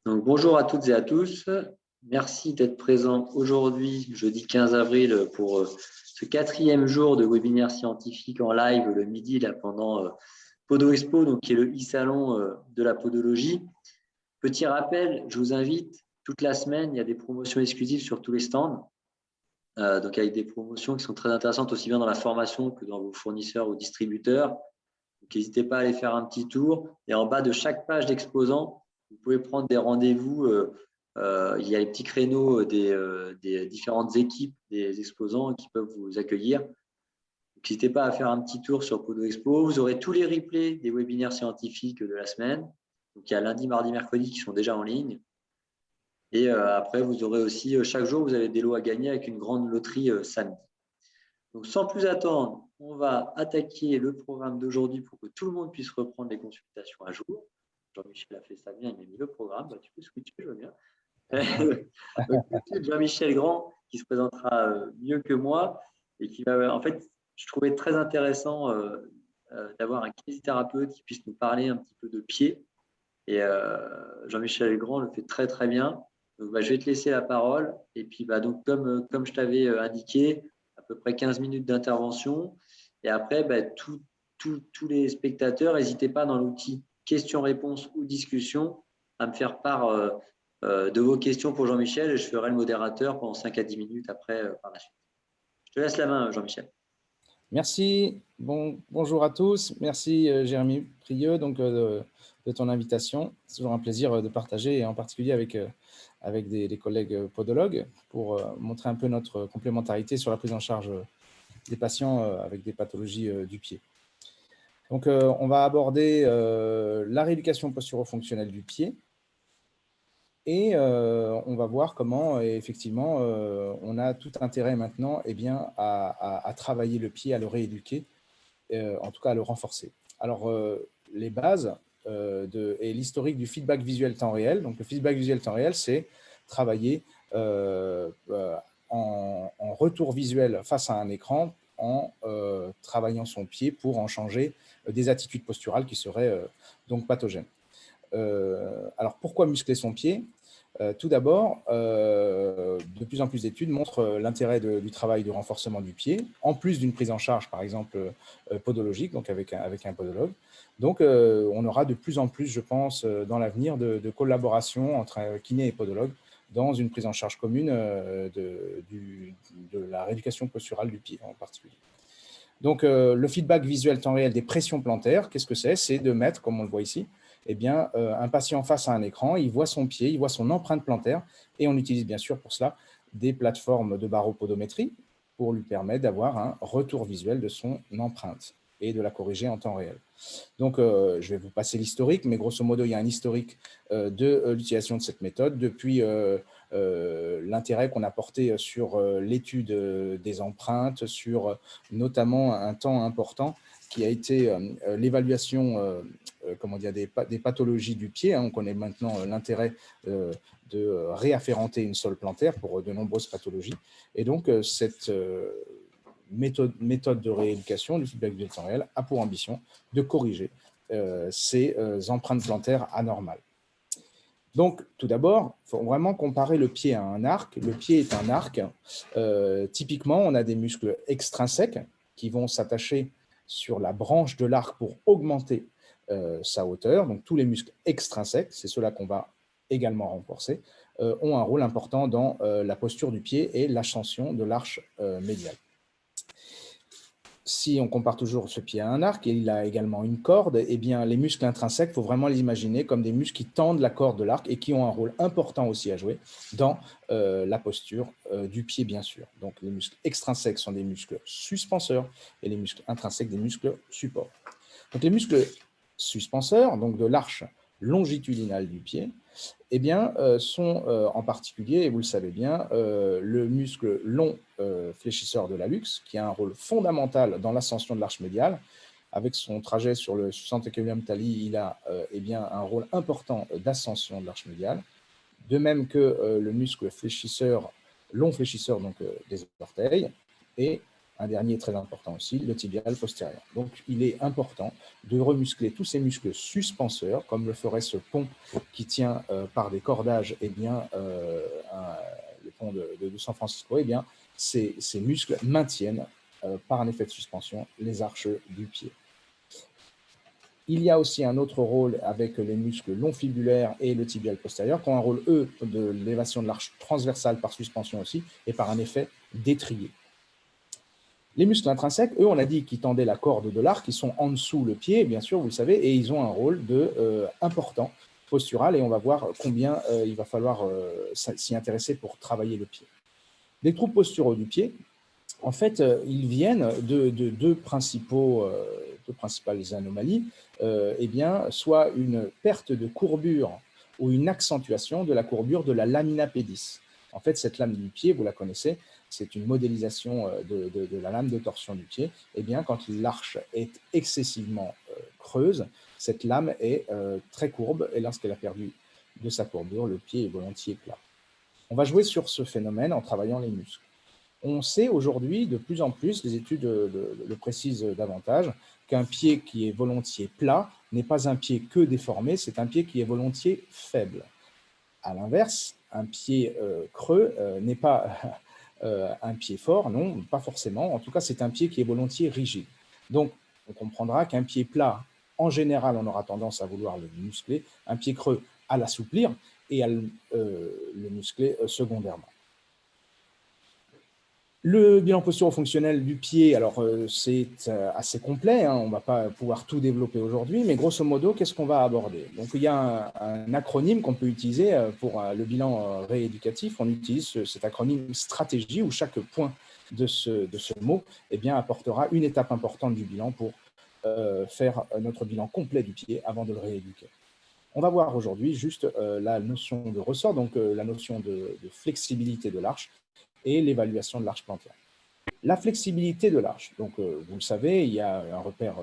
Donc, bonjour à toutes et à tous. Merci d'être présents aujourd'hui, jeudi 15 avril, pour ce 4e jour de webinaire scientifique en live le midi là, pendant Podo Expo, donc, qui est le e-salon de la podologie. Petit rappel, je vous invite, toute la semaine, il y a des promotions exclusives sur tous les stands. Donc avec des promotions qui sont très intéressantes aussi bien dans la formation que dans vos fournisseurs ou distributeurs. Donc, n'hésitez pas à aller faire un petit tour. Et en bas de chaque page d'exposant, vous pouvez prendre des rendez-vous. Il y a les petits créneaux des différentes équipes des exposants qui peuvent vous accueillir. N'hésitez pas à faire un petit tour sur Podo Expo. Vous aurez tous les replays des webinaires scientifiques de la semaine. Donc, il y a lundi, mardi, mercredi qui sont déjà en ligne. Et après, vous aurez aussi, chaque jour, vous avez des lots à gagner avec une grande loterie samedi. Donc, sans plus attendre, on va attaquer le programme d'aujourd'hui pour que tout le monde puisse reprendre les consultations à jour. Jean-Michel a fait ça bien, il m'a mis le programme. Bah, tu peux switcher, je veux bien. Donc, Jean-Michel Grand, qui se présentera mieux que moi et qui va, en fait, je trouvais très intéressant d'avoir un kinésithérapeute qui puisse nous parler un petit peu de pied. Et Jean-Michel Grand le fait très, très bien. Donc, je vais te laisser la parole. Et puis, donc, comme je t'avais indiqué, à peu près 15 minutes d'intervention. Et après, tous les spectateurs, n'hésitez pas dans l'outil questions-réponses ou discussion à me faire part de vos questions pour Jean-Michel et je ferai le modérateur pendant 5 à 10 minutes après par la suite. Je te laisse la main, Jean-Michel. Merci. Bonjour à tous. Merci, Jérémy Prieux, de ton invitation. C'est toujours un plaisir de partager, et en particulier avec des collègues podologues, pour montrer un peu notre complémentarité sur la prise en charge des patients avec des pathologies du pied. Donc, on va aborder la rééducation posturo-fonctionnelle du pied. Et on va voir comment, effectivement, on a tout intérêt maintenant à travailler le pied, à le rééduquer, en tout cas à le renforcer. Alors, les bases et l'historique du feedback visuel temps réel. Donc, le feedback visuel temps réel, c'est travailler en retour visuel face à un écran, en travaillant son pied pour en changer des attitudes posturales qui seraient donc pathogènes. Alors, pourquoi muscler son pied ? Tout d'abord, de plus en plus d'études montrent l'intérêt du travail de renforcement du pied, en plus d'une prise en charge, par exemple, podologique, donc avec un podologue. Donc, on aura de plus en plus, je pense, dans l'avenir, de collaboration entre kiné et podologue dans une prise en charge commune de la rééducation posturale du pied en particulier. Donc, le feedback visuel temps réel des pressions plantaires, qu'est-ce que c'est ? C'est de mettre, comme on le voit ici, un patient face à un écran, il voit son pied, il voit son empreinte plantaire, et on utilise bien sûr pour cela des plateformes de baropodométrie pour lui permettre d'avoir un retour visuel de son empreinte et de la corriger en temps réel. Donc, je vais vous passer l'historique, mais grosso modo, il y a un historique de l'utilisation de cette méthode depuis l'intérêt qu'on a porté sur l'étude des empreintes, sur notamment un temps important qui a été l'évaluation des pathologies du pied. On connaît maintenant l'intérêt de réafférenter une sole plantaire pour de nombreuses pathologies. Et donc, cette méthode de rééducation du feedback visuel temps réel a pour ambition de corriger ces empreintes plantaires anormales. Donc, tout d'abord, il faut vraiment comparer le pied à un arc. Le pied est un arc. Typiquement, on a des muscles extrinsèques qui vont s'attacher sur la branche de l'arc pour augmenter sa hauteur. Donc, tous les muscles extrinsèques, c'est ceux-là qu'on va également renforcer, ont un rôle important dans la posture du pied et l'ascension de l'arche médiale. Si on compare toujours ce pied à un arc, et il a également une corde, eh bien, les muscles intrinsèques, il faut vraiment les imaginer comme des muscles qui tendent la corde de l'arc et qui ont un rôle important aussi à jouer dans la posture du pied, bien sûr. Donc, les muscles extrinsèques sont des muscles suspenseurs et les muscles intrinsèques des muscles supports. Donc, les muscles suspenseurs, donc de l'arche longitudinale du pied, sont en particulier, et vous le savez bien, le muscle long fléchisseur de l'hallux, qui a un rôle fondamental dans l'ascension de l'arche médiale. Avec son trajet sur le centre équilibrium tali, il a un rôle important d'ascension de l'arche médiale, de même que le muscle fléchisseur, long fléchisseur donc, des orteils, et un dernier très important aussi, le tibial postérieur. Donc, il est important de remuscler tous ces muscles suspenseurs, comme le ferait ce pont qui tient par des cordages, eh bien, le pont de San Francisco, eh bien, ces muscles maintiennent par un effet de suspension les arches du pied. Il y a aussi un autre rôle avec les muscles long fibulaires et le tibial postérieur, qui ont un rôle, eux, de l'élévation de l'arche transversale par suspension aussi, et par un effet d'étrier. Les muscles intrinsèques, eux, on a dit qu'ils tendaient la corde de l'arc, ils sont en dessous le pied, bien sûr, vous le savez, et ils ont un rôle important postural, et on va voir combien il va falloir s'y intéresser pour travailler le pied. Les troubles posturaux du pied, en fait, ils viennent de deux principales anomalies, eh bien, soit une perte de courbure ou une accentuation de la courbure de la lamina pedis. En fait, cette lame du pied, vous la connaissez, c'est une modélisation de la lame de torsion du pied. Eh bien, quand l'arche est excessivement creuse, cette lame est très courbe, et lorsqu'elle a perdu de sa courbure, le pied est volontiers plat. On va jouer sur ce phénomène en travaillant les muscles. On sait aujourd'hui de plus en plus, les études le précisent davantage, qu'un pied qui est volontiers plat n'est pas un pied que déformé, c'est un pied qui est volontiers faible. À l'inverse, un pied creux n'est pas un pied fort, non, pas forcément. En tout cas, c'est un pied qui est volontiers rigide. Donc, on comprendra qu'un pied plat, en général, on aura tendance à vouloir le muscler, un pied creux à l'assouplir et à le muscler secondairement. Le bilan posturaux-fonctionnel du pied, alors c'est assez complet, hein, on ne va pas pouvoir tout développer aujourd'hui, mais grosso modo, qu'est-ce qu'on va aborder? Donc, il y a un acronyme qu'on peut utiliser pour le bilan rééducatif. On utilise cet acronyme stratégie, où chaque point de ce mot eh bien, apportera une étape importante du bilan pour faire notre bilan complet du pied avant de le rééduquer. On va voir aujourd'hui juste la notion de ressort, donc la notion de flexibilité de l'arche, et l'évaluation de l'arche plantaire. La flexibilité de l'arche. Donc, vous le savez, il y a un repère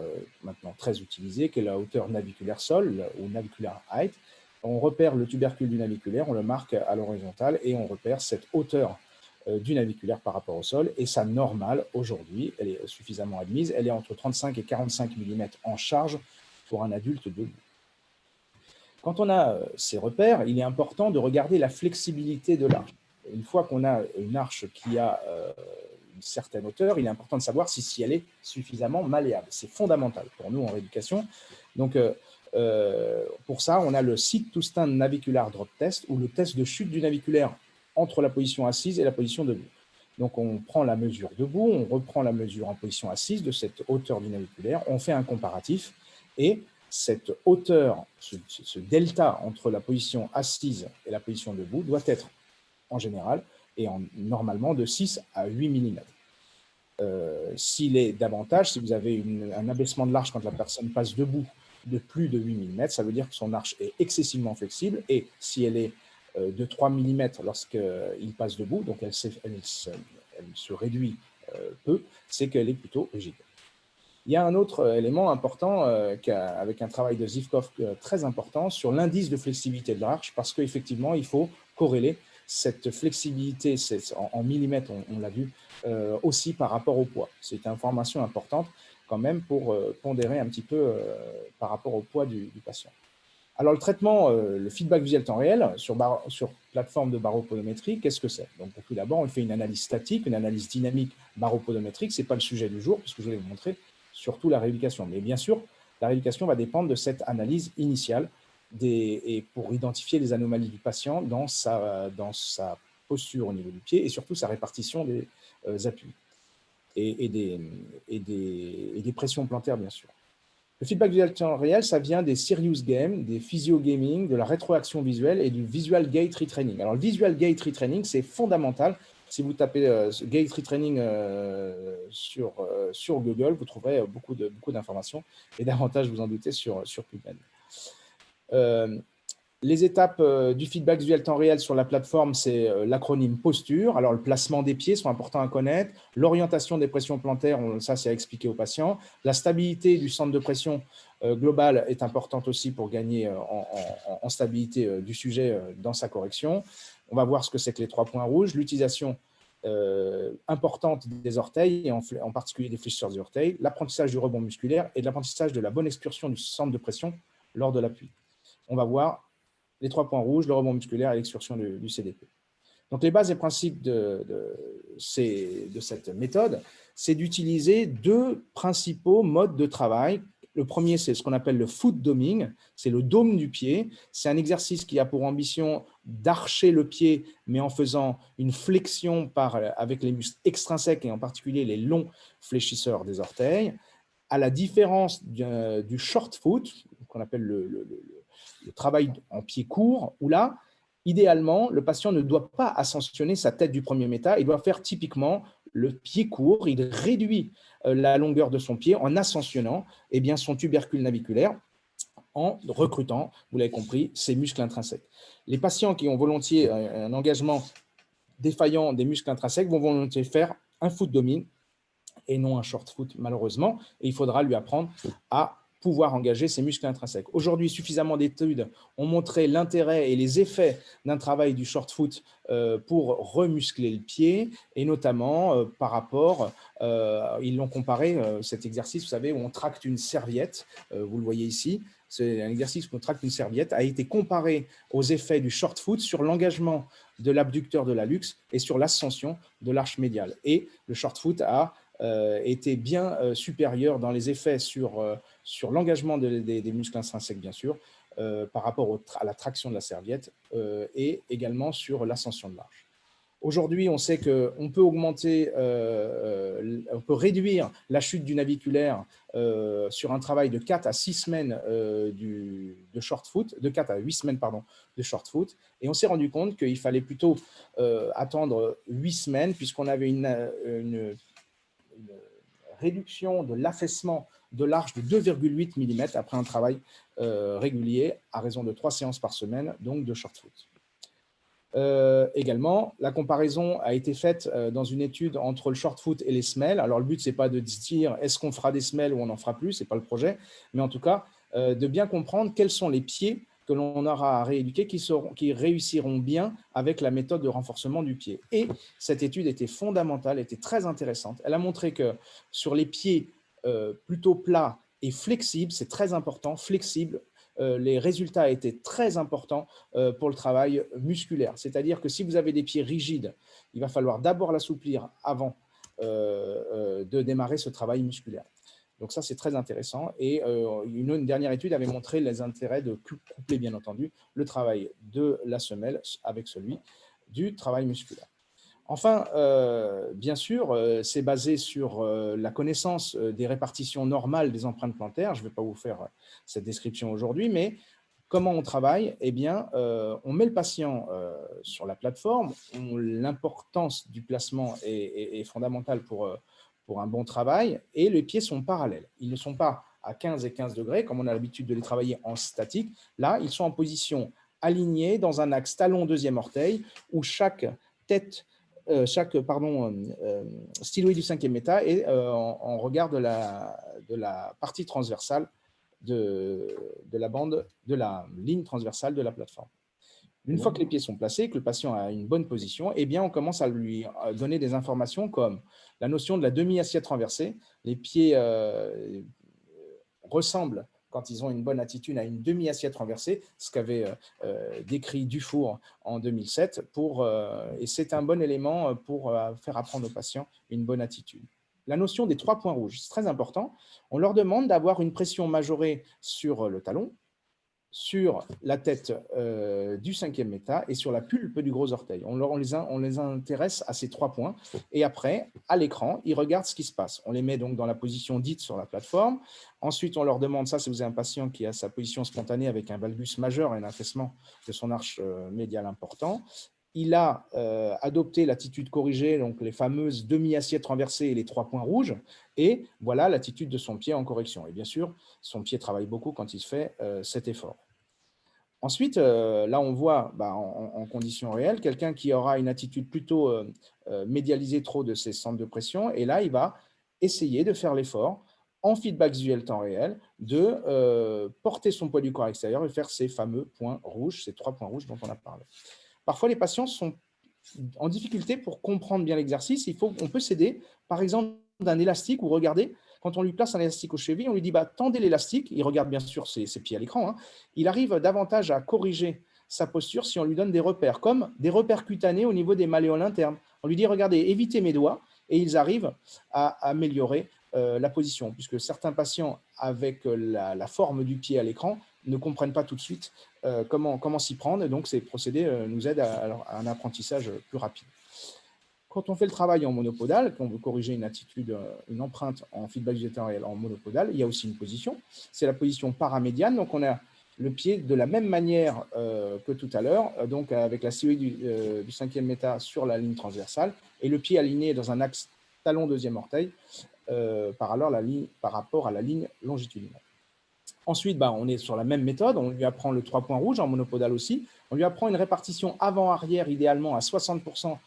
maintenant très utilisé qui est la hauteur naviculaire sol ou navicular height. On repère le tubercule du naviculaire, on le marque à l'horizontale et on repère cette hauteur du naviculaire par rapport au sol. Et sa normale, aujourd'hui, elle est suffisamment admise, elle est entre 35 et 45 mm en charge pour un adulte debout. Quand on a ces repères, il est important de regarder la flexibilité de l'arche. Une fois qu'on a une arche qui a une certaine hauteur, il est important de savoir si elle est suffisamment malléable. C'est fondamental pour nous en rééducation. Donc, pour ça, on a le sit-to-stand navicular drop test, ou le test de chute du naviculaire entre la position assise et la position debout. Donc, on prend la mesure debout, on reprend la mesure en position assise de cette hauteur du naviculaire, on fait un comparatif, et cette hauteur, ce delta entre la position assise et la position debout doit être en général et normalement de 6 à 8 mm. S'il est davantage, si vous avez un abaissement de l'arche quand la personne passe debout de plus de 8 mm, ça veut dire que son arche est excessivement flexible, et si elle est de 3 mm lorsqu'il passe debout, donc elle se réduit peu, c'est qu'elle est plutôt rigide. Il y a un autre élément important avec un travail de Zivkov très important sur l'indice de flexibilité de l'arche, parce qu'effectivement, il faut corréler cette flexibilité en millimètres, on l'a vu, aussi par rapport au poids. C'est une information importante quand même pour pondérer un petit peu par rapport au poids du patient. Alors, le traitement, le feedback visuel temps réel sur plateforme de baropodométrie, qu'est-ce que c'est? Donc, tout d'abord, on fait une analyse statique, une analyse dynamique baropodométrique. Ce n'est pas le sujet du jour, puisque je vais vous montrer surtout la rééducation. Mais bien sûr, la rééducation va dépendre de cette analyse initiale et pour identifier les anomalies du patient dans sa posture au niveau du pied et surtout sa répartition des appuis et des pressions plantaires, bien sûr. Le feedback visuel temps réel, ça vient des serious games, des physio gaming, de la rétroaction visuelle et du visual gait retraining. Alors, le visual gait retraining, c'est fondamental. Si vous tapez gait retraining sur Google, vous trouverez beaucoup d'informations et davantage, vous en doutez, sur PubMed. Les étapes du feedback visuel temps réel sur la plateforme, c'est l'acronyme posture. Alors, le placement des pieds sont importants à connaître. L'orientation des pressions plantaires, ça, c'est à expliquer aux patients. La stabilité du centre de pression global est importante aussi pour gagner en stabilité du sujet dans sa correction. On va voir ce que c'est que les 3 points rouges. L'utilisation importante des orteils, et en particulier des fléchisseurs des orteils, l'apprentissage du rebond musculaire et de l'apprentissage de la bonne expulsion du centre de pression lors de l'appui. On va voir les 3 points rouges, le rebond musculaire et l'excursion du CDP. Donc, les bases et principes de cette méthode, c'est d'utiliser 2 principaux modes de travail. Le premier, c'est ce qu'on appelle le foot doming, c'est le dôme du pied. C'est un exercice qui a pour ambition d'archer le pied, mais en faisant une flexion avec les muscles extrinsèques et en particulier les longs fléchisseurs des orteils. À la différence du short foot, qu'on appelle le travail en pied court, où là, idéalement, le patient ne doit pas ascensionner sa tête du premier méta, il doit faire typiquement le pied court, il réduit la longueur de son pied en ascensionnant son tubercule naviculaire, en recrutant, vous l'avez compris, ses muscles intrinsèques. Les patients qui ont volontiers un engagement défaillant des muscles intrinsèques vont volontiers faire un foot doming et non un short foot, malheureusement, et il faudra lui apprendre à pouvoir engager ses muscles intrinsèques. Aujourd'hui, suffisamment d'études ont montré l'intérêt et les effets d'un travail du short foot pour remuscler le pied, et notamment par rapport, ils l'ont comparé, cet exercice, vous savez, où on tracte une serviette, vous le voyez ici, c'est un exercice où on tracte une serviette, a été comparé aux effets du short foot sur l'engagement de l'abducteur de l'hallux et sur l'ascension de l'arche médiale. Et le short foot a été bien supérieur dans les effets sur l'engagement des muscles intrinsèques, bien sûr, par rapport à la traction de la serviette et également sur l'ascension de l'arche. Aujourd'hui, on sait qu'on peut augmenter, on peut réduire la chute du naviculaire sur un travail de 4 à 6 semaines de short foot, de 4 à 8 semaines pardon, de short foot. Et on s'est rendu compte qu'il fallait plutôt attendre 8 semaines puisqu'on avait une réduction de l'affaissement de l'arche de 2,8 mm après un travail régulier à raison de 3 séances par semaine, donc de short foot. Également, la comparaison a été faite dans une étude entre le short foot et les semelles. Alors, le but, ce n'est pas de dire est-ce qu'on fera des semelles ou on n'en fera plus, ce n'est pas le projet, mais en tout cas, de bien comprendre quels sont les pieds que l'on aura à rééduquer qui réussiront bien avec la méthode de renforcement du pied. Et cette étude était fondamentale, était très intéressante. Elle a montré que sur les pieds plutôt plats et flexibles, c'est très important, flexibles, les résultats étaient très importants pour le travail musculaire. C'est-à-dire que si vous avez des pieds rigides, il va falloir d'abord l'assouplir avant de démarrer ce travail musculaire. Donc ça, c'est très intéressant. Et une dernière étude avait montré les intérêts de coupler, bien entendu, le travail de la semelle avec celui du travail musculaire. Enfin, bien sûr, c'est basé sur la connaissance des répartitions normales des empreintes plantaires. Je ne vais pas vous faire cette description aujourd'hui, mais comment on travaille? Eh bien, on met le patient sur la plateforme. L'importance du placement est fondamentale pour un bon travail, et les pieds sont parallèles. Ils ne sont pas à 15 et 15 degrés, comme on a l'habitude de les travailler en statique. Là, ils sont en position alignée dans un axe talon deuxième orteil, où chaque styloïde du cinquième méta est en regard de la partie transversale de la bande, de la ligne transversale de la plateforme. Une fois que les pieds sont placés, que le patient a une bonne position, eh bien, on commence à lui donner des informations comme la notion de la demi-assiette renversée. Les pieds ressemblent, quand ils ont une bonne attitude, à une demi-assiette renversée, ce qu'avait décrit Dufour en 2007, et c'est un bon élément pour faire apprendre aux patients une bonne attitude. La notion des 3 points rouges, c'est très important. On leur demande d'avoir une pression majorée sur le talon, sur la tête du cinquième méta et sur la pulpe du gros orteil. On les intéresse à ces 3 points. Et après, à l'écran, ils regardent ce qui se passe. On les met donc dans la position dite sur la plateforme. Ensuite, on leur demande, ça, si vous avez un patient qui a sa position spontanée avec un valgus majeur et un affaissement de son arche médiale important. Il a adopté l'attitude corrigée, donc les fameuses demi-assiettes renversées et les 3 points rouges. Et voilà l'attitude de son pied en correction. Et bien sûr, son pied travaille beaucoup quand il fait cet effort. Ensuite, là, on voit en conditions réelles quelqu'un qui aura une attitude plutôt médialisée trop de ses centres de pression. Et là, il va essayer de faire l'effort en feedback visuel temps réel de porter son poids du corps extérieur et faire ces fameux points rouges, ces 3 points rouges dont on a parlé. Parfois, les patients sont en difficulté pour comprendre bien l'exercice, on peut s'aider, par exemple, d'un élastique, ou regardez, quand on lui place un élastique aux chevilles, on lui dit tendez l'élastique, il regarde bien sûr ses pieds à l'écran, hein. Il arrive davantage à corriger sa posture si on lui donne des repères, comme des repères cutanés au niveau des malléoles internes. On lui dit regardez, évitez mes doigts, et ils arrivent à améliorer la position, puisque certains patients, avec la forme du pied à l'écran, ne comprennent pas tout de suite comment s'y prendre, et donc ces procédés nous aident à un apprentissage plus rapide. Quand on fait le travail en monopodal, qu'on veut corriger une attitude, une empreinte en feedback visuel temps réel en monopodal, il y a aussi une position, c'est la position paramédiane. Donc on a le pied de la même manière que tout à l'heure, donc avec la COI du 5e méta sur la ligne transversale, et le pied aligné dans un axe talon deuxième orteil par rapport à la ligne longitudinale. Ensuite, on est sur la même méthode, on lui apprend le 3 points rouges en monopodal aussi, on lui apprend une répartition avant-arrière idéalement à 60%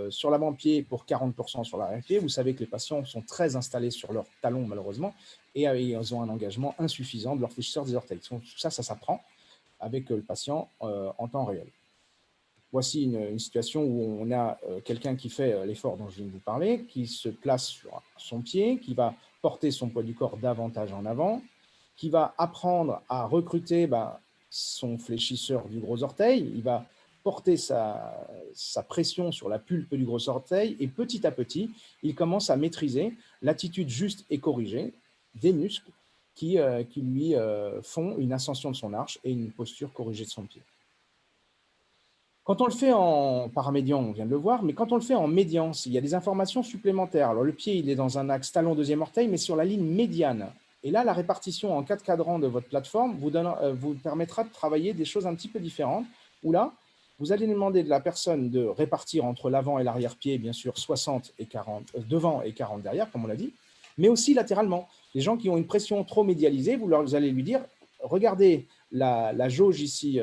sur l'avant-pied pour 40% sur l'arrière-pied. Vous savez que les patients sont très installés sur leur talon malheureusement, et ils ont un engagement insuffisant de leur fléchisseur des orteils. Tout ça, ça s'apprend avec le patient en temps réel. Voici une situation où on a quelqu'un qui fait l'effort dont je viens de vous parler, qui se place sur son pied, qui va porter son poids du corps davantage en avant, qui va apprendre à recruter son fléchisseur du gros orteil, il va porter sa pression sur la pulpe du gros orteil, et petit à petit, il commence à maîtriser l'attitude juste et corrigée des muscles qui lui font une ascension de son arche et une posture corrigée de son pied. Quand on le fait en paramédian, on vient de le voir, mais quand on le fait en médian, il y a des informations supplémentaires. Alors le pied, il est dans un axe talon deuxième orteil, mais sur la ligne médiane. Et là, la répartition en 4 cadrans de votre plateforme vous permettra de travailler des choses un petit peu différentes, où là, vous allez demander de la personne de répartir entre l'avant et l'arrière-pied, bien sûr, 60 et 40 devant et 40 derrière, comme on l'a dit, mais aussi latéralement. Les gens qui ont une pression trop médialisée, vous allez lui dire, regardez la jauge ici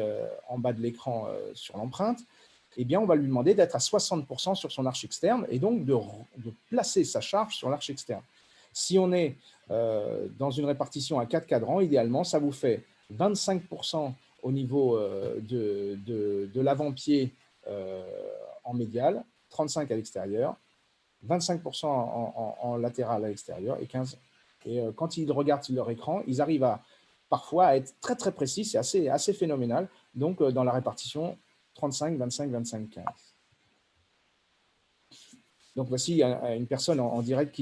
en bas de l'écran sur l'empreinte, eh bien, on va lui demander d'être à 60% sur son arche externe, et donc de placer sa charge sur l'arche externe. Si on est dans une répartition à 4 cadrans, idéalement, ça vous fait 25% au niveau de l'avant-pied en médial, 35% à l'extérieur, 25% en latéral à l'extérieur, et 15%. Et quand ils regardent leur écran, ils arrivent parfois à être très très précis, c'est assez phénoménal. Donc dans la répartition 35, 25, 25, 15. Donc voici une personne en direct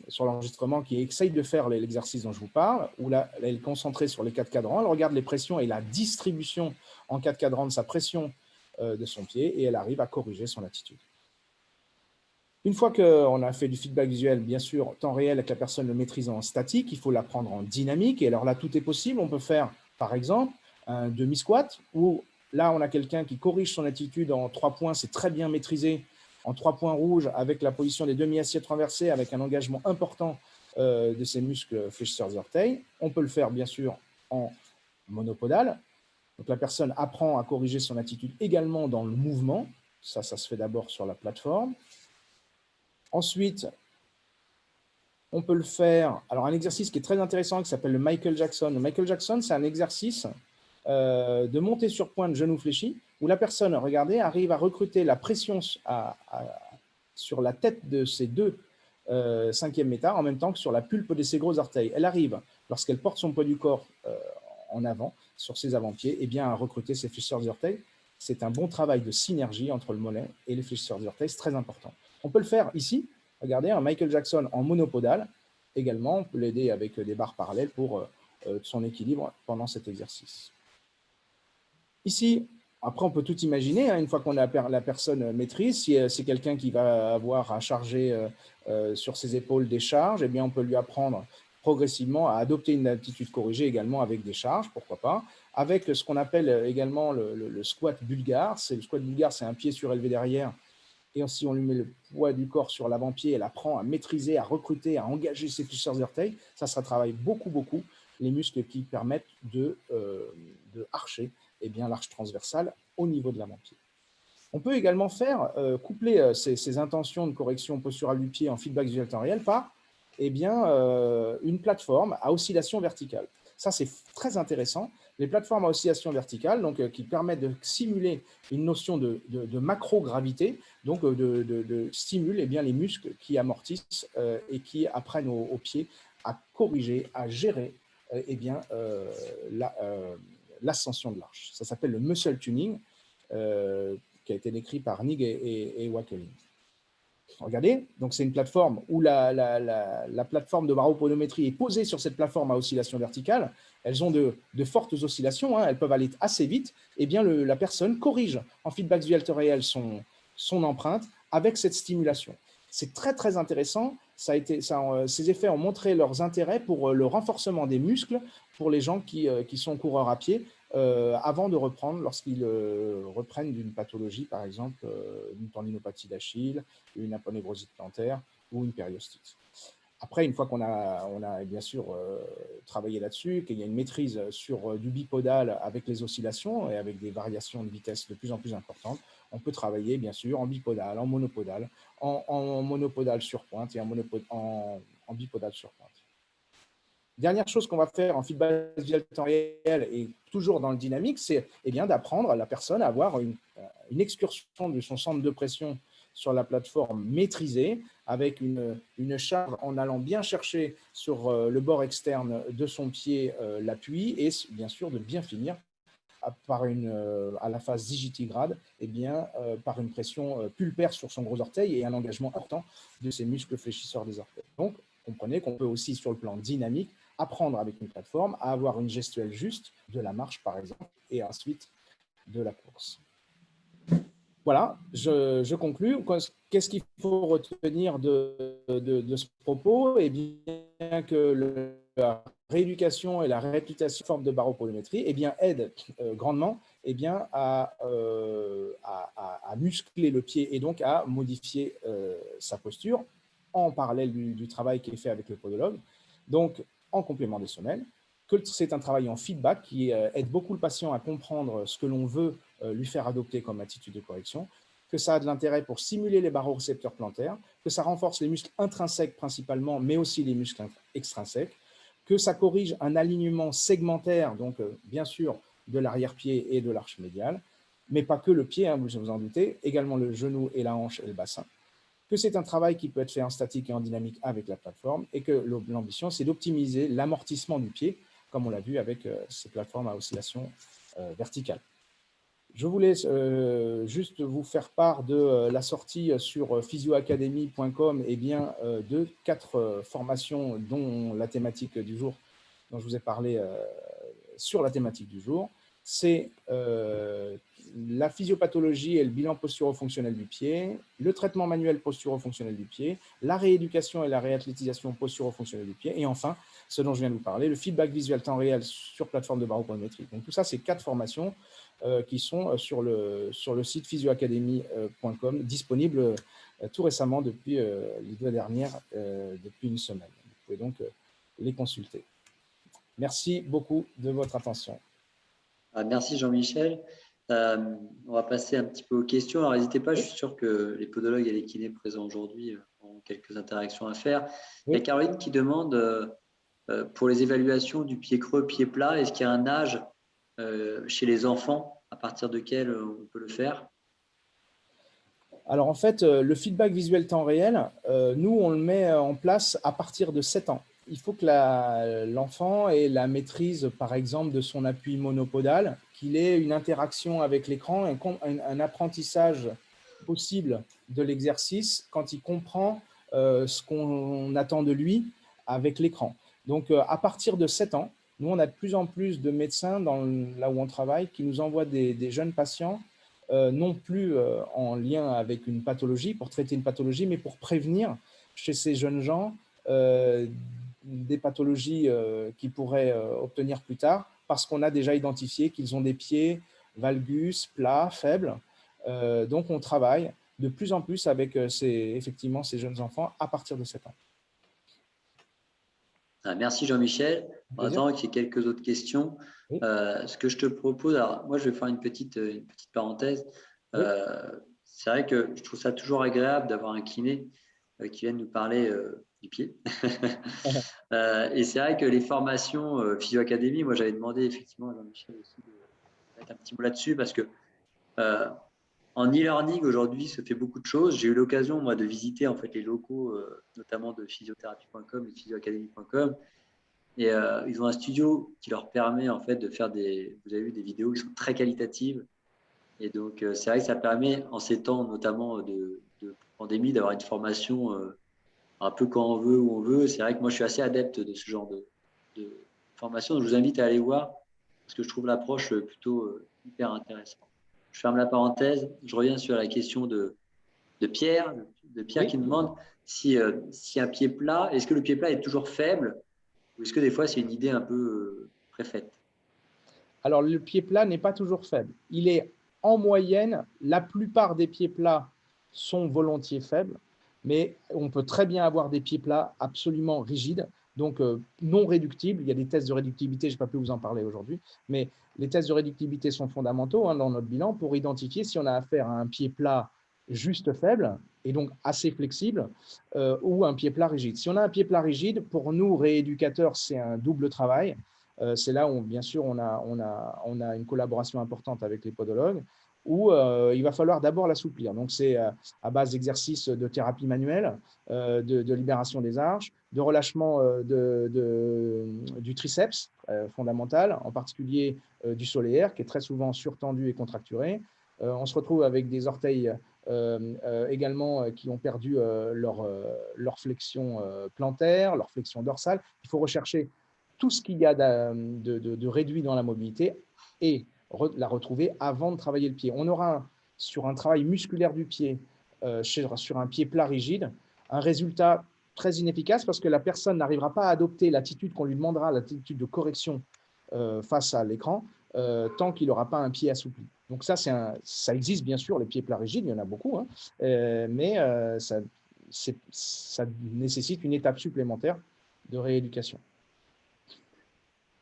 sur l'enregistrement qui essaye de faire l'exercice dont je vous parle, où là, elle est concentrée sur les 4 cadrans, elle regarde les pressions et la distribution en 4 cadrans de sa pression de son pied, et elle arrive à corriger son attitude. Une fois qu'on a fait du feedback visuel, bien sûr, temps réel avec la personne le maîtrise en statique, il faut l'apprendre en dynamique. Et alors là, tout est possible. On peut faire, par exemple, un demi-squat, où là, on a quelqu'un qui corrige son attitude en 3 points, c'est très bien maîtrisé, en 3 points rouges, avec la position des demi-assiettes renversées, avec un engagement important de ses muscles fléchisseurs des orteils. On peut le faire, bien sûr, en monopodal. Donc la personne apprend à corriger son attitude également dans le mouvement. Ça se fait d'abord sur la plateforme. Ensuite, on peut le faire. Alors, un exercice qui est très intéressant, qui s'appelle le Michael Jackson. Le Michael Jackson, c'est un exercice de montée sur pointe, genou fléchi, où la personne, regardez, arrive à recruter la pression sur la tête de ses deux 5e méta, en même temps que sur la pulpe de ses gros orteils. Elle arrive, lorsqu'elle porte son poids du corps en avant, sur ses avant-pieds, eh bien, à recruter ses fléchisseurs des orteils. C'est un bon travail de synergie entre le mollet et les fléchisseurs des orteils, c'est très important. On peut le faire ici, regardez, un Michael Jackson en monopodal. Également, on peut l'aider avec des barres parallèles pour son équilibre pendant cet exercice. Ici, après, on peut tout imaginer, hein, une fois qu'on a la personne maîtrise, si c'est quelqu'un qui va avoir à charger sur ses épaules des charges, eh bien, on peut lui apprendre progressivement à adopter une attitude corrigée également avec des charges, pourquoi pas, avec ce qu'on appelle également le squat bulgare. Le squat bulgare, c'est un pied surélevé derrière, et si on lui met le poids du corps sur l'avant-pied, elle apprend à maîtriser, à recruter, à engager ses fléchisseurs des orteils. Ça travaille beaucoup les muscles qui permettent de archer l'arche transversale au niveau de l'avant-pied. On peut également coupler ces intentions de correction posturale du pied en feedback visuel temps réel par une plateforme à oscillation verticale. Ça, c'est très intéressant. Les plateformes à oscillation verticale, donc, qui permettent de simuler une notion de macrogravité, donc stimulent bien, les muscles qui amortissent et qui apprennent aux pieds à corriger, à gérer bien, l'ascension de l'arche. Ça s'appelle le muscle tuning, qui a été décrit par Nigg et Wakeling. Regardez, donc c'est une plateforme où la plateforme de baropodométrie est posée sur cette plateforme à oscillation verticale. Elles ont de fortes oscillations, hein, elles peuvent aller assez vite. Et bien, la personne corrige en feedback visuel temps réel son empreinte avec cette stimulation. C'est très, très intéressant. Ces effets ont montré leurs intérêts pour le renforcement des muscles pour les gens qui sont coureurs à pied avant de reprendre, lorsqu'ils reprennent d'une pathologie, par exemple une tendinopathie d'Achille, une aponevrosite plantaire ou une périostite. Après, une fois qu'on a bien sûr travaillé là-dessus, qu'il y a une maîtrise sur du bipodal avec les oscillations et avec des variations de vitesse de plus en plus importantes, on peut travailler bien sûr en bipodal, en monopodal, en monopodal sur pointe et en bipodal sur pointe. Dernière chose qu'on va faire en feedback visuel temps réel et toujours dans le dynamique, c'est d'apprendre à la personne à avoir une excursion de son centre de pression sur la plateforme maîtrisée, avec une charge en allant bien chercher sur le bord externe de son pied l'appui et bien sûr de bien finir à la phase digitigrade, par une pression pulpaire sur son gros orteil et un engagement important de ses muscles fléchisseurs des orteils. Donc, comprenez qu'on peut aussi, sur le plan dynamique, apprendre avec une plateforme à avoir une gestuelle juste de la marche, par exemple, et ensuite de la course. Voilà, je conclus. Qu'est-ce qu'il faut retenir de ce propos? Eh bien, que la rééducation et la réhabilitation forme de baropodométrie aident grandement à muscler le pied et donc à modifier sa posture en parallèle du travail qui est fait avec le podologue, donc en complément des semelles, que c'est un travail en feedback qui aide beaucoup le patient à comprendre ce que l'on veut lui faire adopter comme attitude de correction, que ça a de l'intérêt pour stimuler les barorécepteurs plantaires, que ça renforce les muscles intrinsèques principalement, mais aussi les muscles extrinsèques, que ça corrige un alignement segmentaire, donc bien sûr de l'arrière-pied et de l'arche médiale, mais pas que le pied, hein, vous vous en doutez, également le genou et la hanche et le bassin, que c'est un travail qui peut être fait en statique et en dynamique avec la plateforme, et que l'ambition, c'est d'optimiser l'amortissement du pied, comme on l'a vu avec ces plateformes à oscillation verticale. Je voulais juste vous faire part de la sortie sur physioacademy.com de 4 formations dont la thématique du jour, dont je vous ai parlé sur la thématique du jour. C'est la physiopathologie et le bilan posturo-fonctionnel du pied, le traitement manuel posturo-fonctionnel du pied, la rééducation et la réathlétisation posturo-fonctionnelle du pied, et enfin, ce dont je viens de vous parler, le feedback visuel temps réel sur plateforme de baropodométrie. Donc tout ça, c'est 4 formations qui sont sur le site physioacademy.com, disponibles tout récemment depuis les 2 dernières, depuis une semaine. Vous pouvez donc les consulter. Merci beaucoup de votre attention. Merci Jean-Michel. On va passer un petit peu aux questions. Alors n'hésitez pas, je suis sûr que les podologues et les kinés présents aujourd'hui ont quelques interactions à faire. Il y a Caroline qui demande pour les évaluations du pied creux, pied plat, est-ce qu'il y a un âge chez les enfants à partir duquel on peut le faire? Alors en fait, le feedback visuel temps réel, nous on le met en place à partir de 7 ans. Il faut que l'enfant ait la maîtrise, par exemple, de son appui monopodal, qu'il ait une interaction avec l'écran, un apprentissage possible de l'exercice quand il comprend ce qu'on attend de lui avec l'écran. Donc à partir de 7 ans, nous on a de plus en plus de médecins là où on travaille qui nous envoient des jeunes patients non plus en lien avec une pathologie, pour traiter une pathologie, mais pour prévenir chez ces jeunes gens des pathologies qu'ils pourraient obtenir plus tard, parce qu'on a déjà identifié qu'ils ont des pieds valgus, plats, faibles. Donc on travaille de plus en plus avec effectivement ces jeunes enfants à partir de 7 ans. Merci Jean-Michel. En attendant qu'il y ait quelques autres questions, oui. Ce que je te propose, alors moi je vais faire une petite parenthèse. Oui. C'est vrai que je trouve ça toujours agréable d'avoir un kiné qui vienne nous parler du pied. Et c'est vrai que les formations Physio Academy, moi j'avais demandé effectivement à Jean-Michel aussi de mettre un petit mot là-dessus parce que en e-learning aujourd'hui se fait beaucoup de choses. J'ai eu l'occasion moi de visiter en fait les locaux notamment de physiothérapie.com et physioacademy.com et ils ont un studio qui leur permet en fait de faire vous avez vu des vidéos qui sont très qualitatives et donc c'est vrai que ça permet en ces temps notamment de pandémie d'avoir une formation un peu quand on veut, où on veut. C'est vrai que moi, je suis assez adepte de ce genre de formation. Donc, je vous invite à aller voir parce que je trouve l'approche plutôt hyper intéressante. Je ferme la parenthèse. Je reviens sur la question de Pierre Oui. Qui nous demande si un pied plat, est-ce que le pied plat est toujours faible ou est-ce que des fois, c'est une idée un peu préfaite? Alors, le pied plat n'est pas toujours faible. Il est en moyenne, la plupart des pieds plats sont volontiers faibles, mais on peut très bien avoir des pieds plats absolument rigides, donc non réductibles. Il y a des tests de réductibilité, je n'ai pas pu vous en parler aujourd'hui, mais les tests de réductibilité sont fondamentaux dans notre bilan pour identifier si on a affaire à un pied plat juste faible et donc assez flexible ou un pied plat rigide. Si on a un pied plat rigide, pour nous, rééducateurs, c'est un double travail. C'est là où, bien sûr, on a une collaboration importante avec les podologues, où il va falloir d'abord l'assouplir. Donc, c'est à base d'exercices de thérapie manuelle, de libération des arches, de relâchement du triceps fondamental, en particulier du solaire, qui est très souvent surtendu et contracturé. On se retrouve avec des orteils également qui ont perdu leur flexion plantaire, leur flexion dorsale. Il faut rechercher tout ce qu'il y a de réduit dans la mobilité et la retrouver avant de travailler le pied. On aura sur un travail musculaire du pied, sur un pied plat rigide, un résultat très inefficace parce que la personne n'arrivera pas à adopter l'attitude qu'on lui demandera, l'attitude de correction face à l'écran, tant qu'il n'aura pas un pied assoupli. Donc ça existe bien sûr, les pieds plats rigides, il y en a beaucoup, mais ça nécessite une étape supplémentaire de rééducation.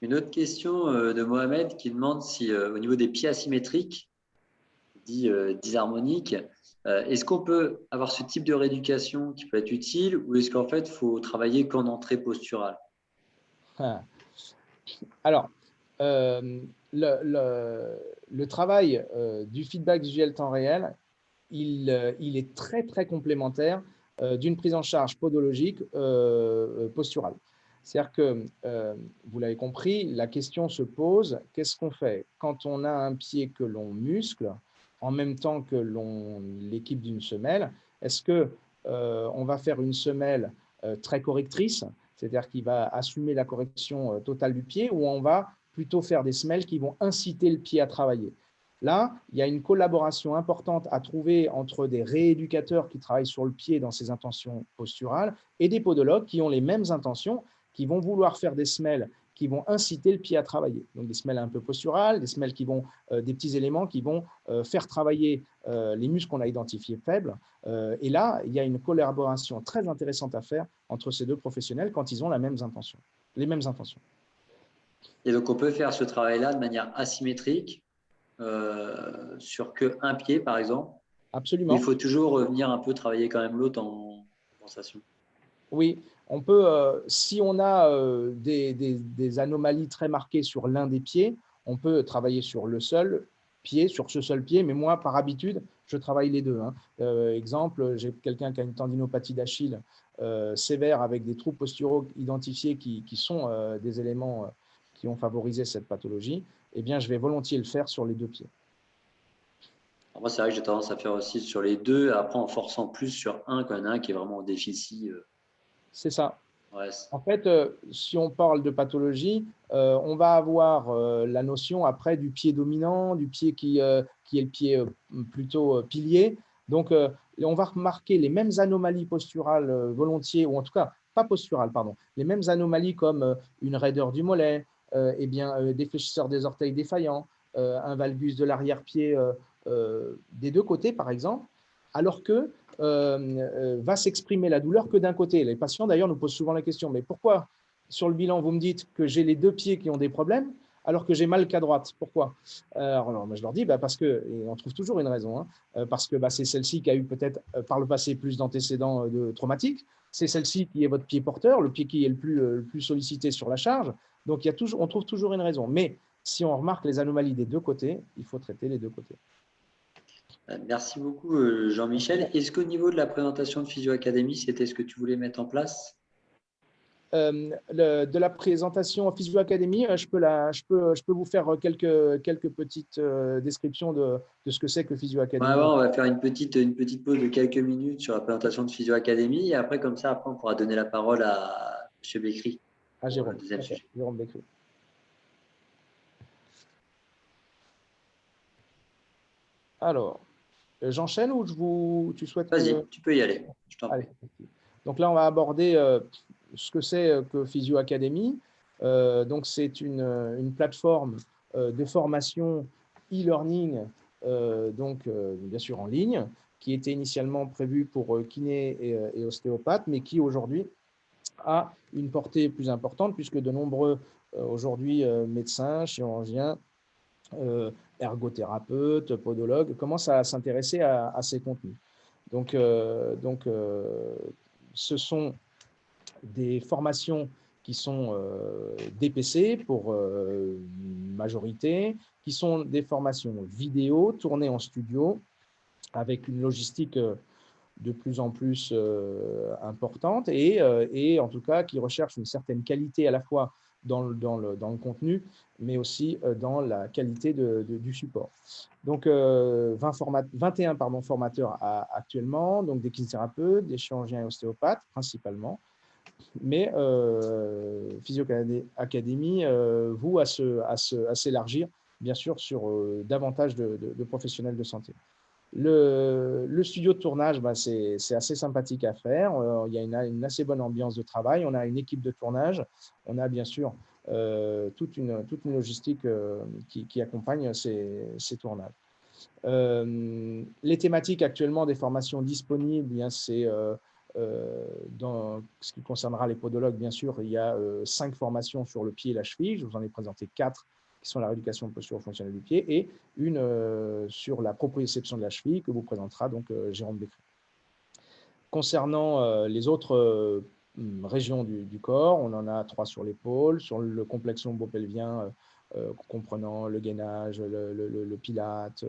Une autre question de Mohamed qui demande si au niveau des pieds asymétriques, dit disharmoniques, est-ce qu'on peut avoir ce type de rééducation qui peut être utile ou est-ce qu'en fait, il faut travailler qu'en entrée posturale? Alors, le travail du feedback visuel temps réel, il est très, très complémentaire d'une prise en charge podologique posturale. C'est-à-dire que, vous l'avez compris, la question se pose, qu'est-ce qu'on fait quand on a un pied que l'on muscle en même temps que l'on l'équipe d'une semelle? Est-ce qu'on va faire une semelle très correctrice, c'est-à-dire qui va assumer la correction totale du pied, ou on va plutôt faire des semelles qui vont inciter le pied à travailler? Là, il y a une collaboration importante à trouver entre des rééducateurs qui travaillent sur le pied dans ses intentions posturales et des podologues qui ont les mêmes intentions, qui vont vouloir faire des semelles qui vont inciter le pied à travailler. Donc des semelles un peu posturales, des semelles qui vont, des petits éléments qui vont faire travailler les muscles qu'on a identifiés faibles. Et là, il y a une collaboration très intéressante à faire entre ces deux professionnels quand ils ont les mêmes intentions. Et donc, on peut faire ce travail-là de manière asymétrique sur qu'un pied, par exemple. Absolument. Il faut toujours venir un peu travailler quand même l'autre en compensation. Oui, on peut, si on a des anomalies très marquées sur l'un des pieds, on peut travailler sur le seul pied, sur ce seul pied, mais moi, par habitude, je travaille les deux. Exemple, j'ai quelqu'un qui a une tendinopathie d'Achille sévère avec des troubles posturaux identifiés qui sont des éléments qui ont favorisé cette pathologie. Eh bien, je vais volontiers le faire sur les deux pieds. Alors moi, c'est vrai que j'ai tendance à faire aussi sur les deux, après en forçant plus sur un quand il y en a un qui est vraiment en déficit. C'est ça. Ouais. En fait, si on parle de pathologie, on va avoir la notion après du pied dominant, du pied qui est le pied plutôt pilier. Donc, on va remarquer les mêmes anomalies posturales volontiers, ou en tout cas, pas posturales, pardon, les mêmes anomalies comme une raideur du mollet, des fléchisseurs des orteils défaillants, un valgus de l'arrière-pied des deux côtés, par exemple, alors que va s'exprimer la douleur que d'un côté. Les patients, d'ailleurs, nous posent souvent la question, mais pourquoi sur le bilan, vous me dites que j'ai les deux pieds qui ont des problèmes, alors que j'ai mal qu'à droite. Pourquoi? Alors, moi, je leur dis, parce que, et on trouve toujours une raison, hein, parce que c'est celle-ci qui a eu peut-être par le passé plus d'antécédents traumatiques, c'est celle-ci qui est votre pied porteur, le pied qui est le plus sollicité sur la charge. Donc, on trouve toujours une raison. Mais si on remarque les anomalies des deux côtés, il faut traiter les deux côtés. Merci beaucoup, Jean-Michel. Est-ce qu'au niveau de la présentation de Physio Academy, c'était ce que tu voulais mettre en place? De la présentation en Physio Academy, je peux vous faire quelques petites descriptions de ce que c'est que Physio Academy. Ouais, on va faire une petite pause de quelques minutes sur la présentation de Physio Academy et après, comme ça, après, on pourra donner la parole à M. Bécry. À Jérôme. Le deuxième sujet. Jérôme Bécry. Alors, j'enchaîne ou tu souhaites Vas-y, tu peux y aller. Je t'en prie. Donc là, on va aborder ce que c'est que Physio Academy. Donc, c'est une plateforme de formation e-learning, bien sûr en ligne, qui était initialement prévue pour kiné et ostéopathe, mais qui aujourd'hui a une portée plus importante puisque de nombreux aujourd'hui médecins, chirurgiens, ergothérapeutes, podologues commencent à s'intéresser à ces contenus. Donc, ce sont des formations qui sont DPC pour majorité, qui sont des formations vidéo tournées en studio avec une logistique de plus en plus importante et en tout cas qui recherchent une certaine qualité à la fois dans le contenu, mais aussi dans la qualité du support. Donc, 21 formateurs actuellement, donc des kinésithérapeutes, des chirurgiens et ostéopathes principalement, mais Physio Academy voue à s'élargir, bien sûr, sur davantage de professionnels de santé. Le studio de tournage, c'est assez sympathique à faire. Il y a une assez bonne ambiance de travail. On a une équipe de tournage. On a bien sûr toute une logistique qui accompagne ces tournages. Les thématiques actuellement des formations disponibles, c'est dans ce qui concernera les podologues, bien sûr, il y a 5 formations sur le pied et la cheville. Je vous en ai présenté 4 qui sont la rééducation posture-fonctionnelle du pied et une sur la proprioception de la cheville que vous présentera donc Jérôme Bécry. Concernant les autres régions du corps, on en a 3 sur l'épaule, sur le complexe lombo-pelvien comprenant le gainage, le pilate,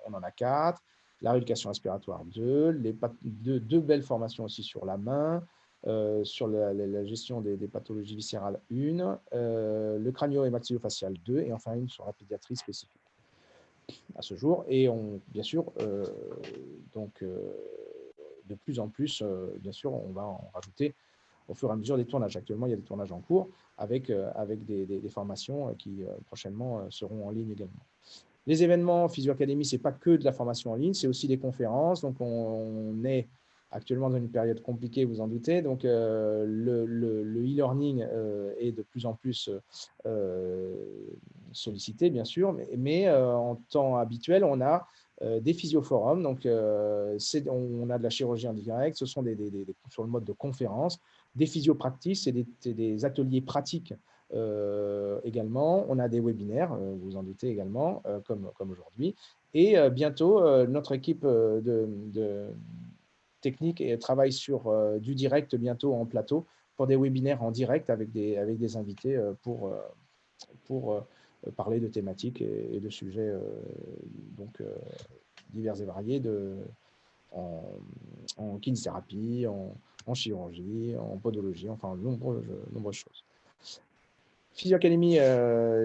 on en a 4. La rééducation respiratoire 2, deux belles formations aussi sur la main, sur la gestion des pathologies viscérales 1, le crânio et maxillofacial 2, et enfin une sur la pédiatrie spécifique à ce jour. Et bien sûr, de plus en plus, bien sûr, on va en rajouter au fur et à mesure des tournages. Actuellement, il y a des tournages en cours avec des formations qui prochainement seront en ligne également. Les événements Physio Academy, ce n'est pas que de la formation en ligne, c'est aussi des conférences. Donc, on est actuellement dans une période compliquée, vous en doutez. Donc, le e-learning est de plus en plus sollicité, bien sûr. Mais en temps habituel, on a des physioforums. Donc, on a de la chirurgie en direct. Ce sont sur le mode de conférence, des physiopractices, c'est des ateliers pratiques également. On a des webinaires, vous en doutez également, comme aujourd'hui. Et bientôt, notre équipe de technique travaille sur du direct bientôt en plateau pour des webinaires en direct avec des invités pour parler de thématiques et de sujets divers et variés en kinésithérapie, en chirurgie, en podologie, enfin nombreuses choses. Physio Academy,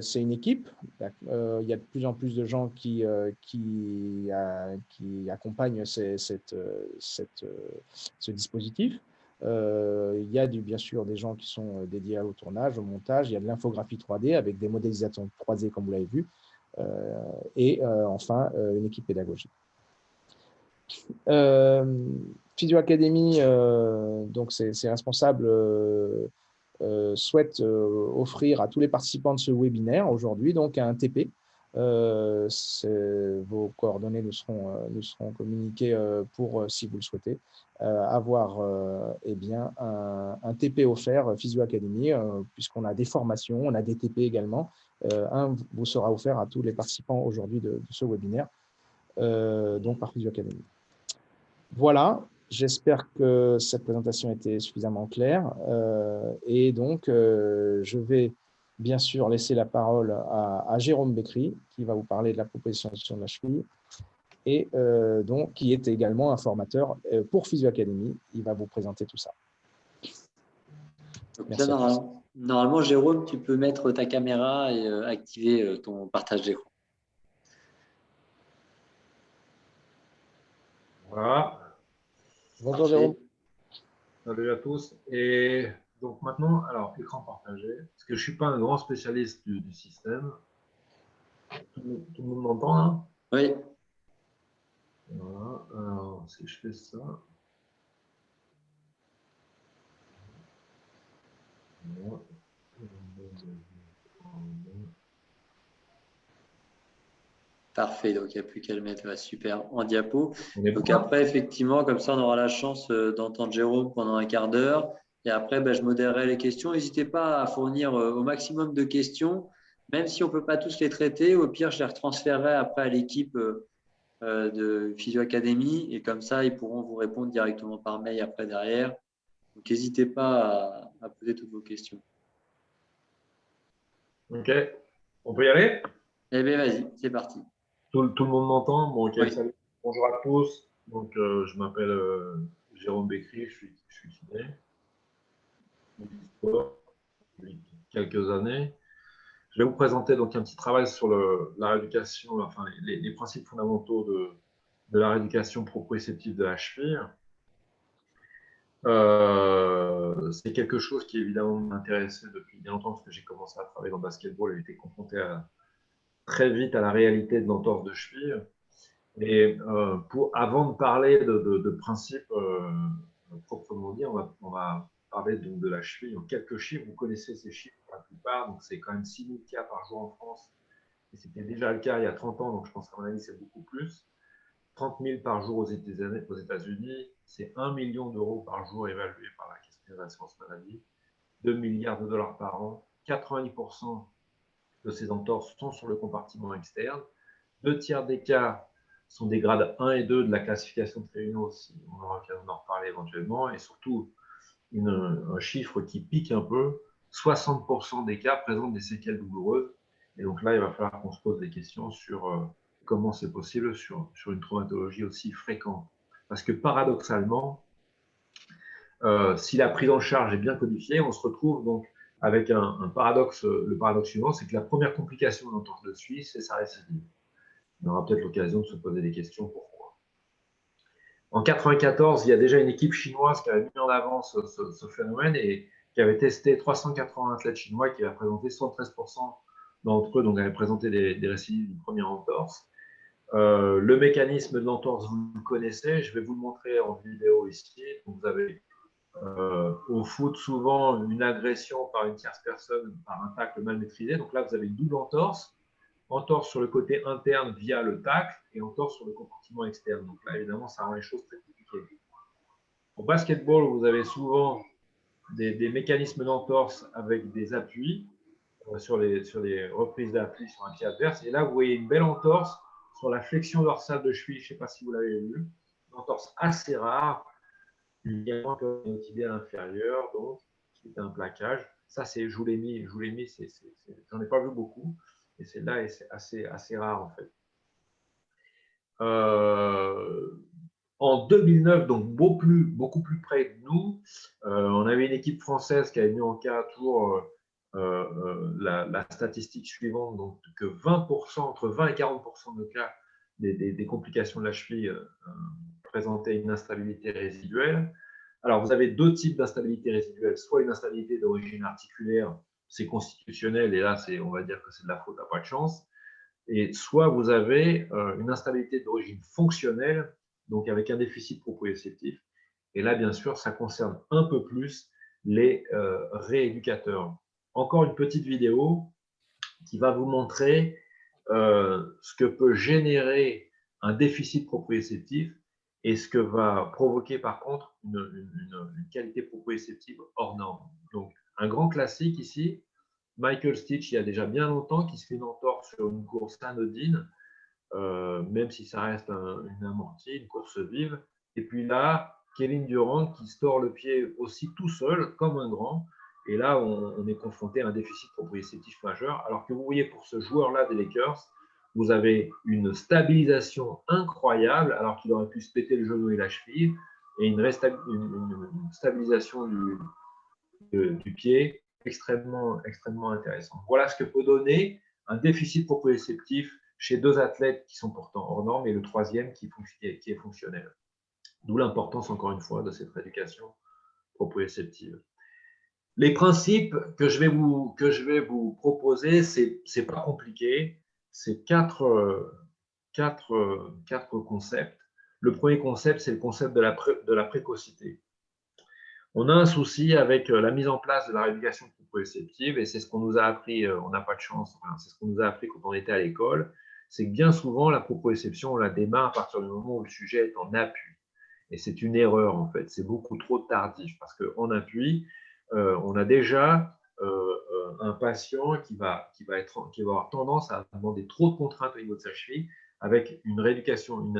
c'est une équipe. Il y a de plus en plus de gens qui accompagnent ce dispositif. Il y a bien sûr des gens qui sont dédiés au tournage, au montage. Il y a de l'infographie 3D avec des modélisations 3D, comme vous l'avez vu. Et enfin, une équipe pédagogique. Physio Academy, donc ses responsables souhaitent offrir à tous les participants de ce webinaire aujourd'hui donc un TP Vos coordonnées nous seront communiquées pour, si vous le souhaitez, avoir eh bien, un TP offert Physio Academy, puisqu'on a des formations, on a des TP également. Un vous sera offert à tous les participants aujourd'hui de ce webinaire, donc par Physio Academy. Voilà, j'espère que cette présentation était suffisamment claire. Et donc, je vais bien sûr laisser la parole à Jérôme Bécry, qui va vous parler de la proposition de la cheville, et donc, qui est également un formateur pour Physio Academy. Il va vous présenter tout ça. Donc Merci là, à tous. normalement, Jérôme, tu peux mettre ta caméra et activer ton partage d'écran. Voilà. Bonjour Jérôme. Salut à tous. Et donc maintenant, alors, écran partagé, parce que je ne suis pas un grand spécialiste du système. Tout le monde m'entend là? Oui. Voilà. Alors, si je fais ça. Voilà. Parfait, donc il n'y a plus qu'à le mettre super en diapo. On est Donc bon, après, effectivement, comme ça, on aura la chance d'entendre Jérôme pendant un quart d'heure. Et après, je modérerai les questions. N'hésitez pas à fournir au maximum de questions, même si on ne peut pas tous les traiter. Au pire, je les retransférerai après à l'équipe de Physio Academy. Et comme ça, ils pourront vous répondre directement par mail après derrière. Donc n'hésitez pas à poser toutes vos questions. Ok. On peut y aller? Eh bien, vas-y, c'est parti. Tout le monde m'entend? Bon, ok, Oui. salut. Bonjour à tous. Donc, je m'appelle Jérôme Bécry, je suis kiné depuis quelques années. Je vais vous présenter donc un petit travail sur la rééducation, enfin les principes fondamentaux de la rééducation proprioceptive de la cheville. C'est quelque chose qui évidemment m'intéressait depuis bien longtemps parce que j'ai commencé à travailler dans le basketball et j'ai été confronté très vite à la réalité de l'entorse de cheville. Et avant de parler de principes proprement dit, on va parler donc de la cheville en quelques chiffres. Vous connaissez ces chiffres pour la plupart, donc c'est quand même 6 000 cas par jour en France. Et c'était déjà le cas il y a 30 ans, donc je pense qu'à mon avis, c'est beaucoup plus. 30 000 par jour aux États-Unis, c'est 1 million d'euros par jour évalués par la Caisse de l'assurance maladie, 2 milliards de dollars par an. 90% de ces entorses sont sur le compartiment externe. 2 tiers des cas sont des grades 1 et 2 de la classification de Trevino, si on aura l'occasion d'en reparler éventuellement, et surtout un chiffre qui pique un peu, 60% des cas présentent des séquelles douloureuses. Et donc là, il va falloir qu'on se pose des questions sur comment c'est possible sur une traumatologie aussi fréquente. Parce que paradoxalement, si la prise en charge est bien codifiée, on se retrouve donc avec un paradoxe. Le paradoxe suivant, c'est que la première complication de l'entorse de cheville, c'est sa récidive. On aura peut-être l'occasion de se poser des questions pourquoi. En 1994, il y a déjà une équipe chinoise qui avait mis en avant ce phénomène et qui avait testé 380 athlètes chinois qui avaient présenté 113% d'entre eux, donc avaient présenté des récidives d'une première entorse. Le mécanisme de l'entorse, vous le connaissez, je vais vous le montrer en vidéo ici. Donc, vous avez au foot souvent une agression par une tierce personne par un tacle mal maîtrisé. Donc là, vous avez une double entorse sur le côté interne via le tacle et entorse sur le compartiment externe. Donc là, évidemment, ça rend les choses très compliquées. Au basketball, vous avez souvent des mécanismes d'entorse avec des appuis sur les reprises d'appui sur un pied adverse. Et là, vous voyez une belle entorse sur la flexion dorsale de cheville. Je ne sais pas si vous l'avez vu. Une entorse assez rare, du ligament tibial inférieur, donc, qui est un plaquage. Ça, je vous l'ai mis, j'en ai pas vu beaucoup. Et c'est là, et c'est assez rare en fait. En 2009, donc beaucoup plus près de nous, on avait une équipe française qui avait mis en cas à Tours la statistique suivante, donc que 20%, entre 20 et 40% de cas des complications de la cheville présentaient une instabilité résiduelle. Alors, vous avez deux types d'instabilité résiduelle, soit une instabilité d'origine articulaire, c'est constitutionnel, et là, on va dire que c'est de la faute, à pas de chance. Et soit vous avez une instabilité d'origine fonctionnelle, donc avec un déficit proprioceptif. Et là, bien sûr, ça concerne un peu plus les rééducateurs. Encore une petite vidéo qui va vous montrer ce que peut générer un déficit proprioceptif et ce que va provoquer par contre une qualité proprioceptive hors norme. Donc, un grand classique ici, Michael Stitch, il y a déjà bien longtemps, qui se fait une entorse sur une course anodine, même si ça reste une amortie, une course vive. Et puis là, Kevin Durant qui se tord le pied aussi tout seul, comme un grand. Et là, on est confronté à un déficit proprioceptif majeur. Alors que vous voyez, pour ce joueur-là des Lakers, vous avez une stabilisation incroyable, alors qu'il aurait pu se péter le genou et la cheville, et une stabilisation du pied extrêmement, extrêmement intéressante. Voilà ce que peut donner un déficit proprioceptif chez deux athlètes qui sont pourtant hors normes et le troisième qui est fonctionnel. D'où l'importance, encore une fois, de cette rééducation proprioceptive. Les principes que je vais vous proposer, c'est pas compliqué. C'est quatre concepts. Le premier concept, c'est le concept de la précocité. On a un souci avec la mise en place de la rééducation proprioceptive et c'est ce qu'on nous a appris, on n'a pas de chance, enfin, c'est ce qu'on nous a appris quand on était à l'école, c'est que bien souvent la proprioception, on la démarre à partir du moment où le sujet est en appui. Et c'est une erreur en fait, c'est beaucoup trop tardif parce qu'en appui, on a déjà un patient qui va avoir tendance à demander trop de contraintes au niveau de sa cheville avec une rééducation,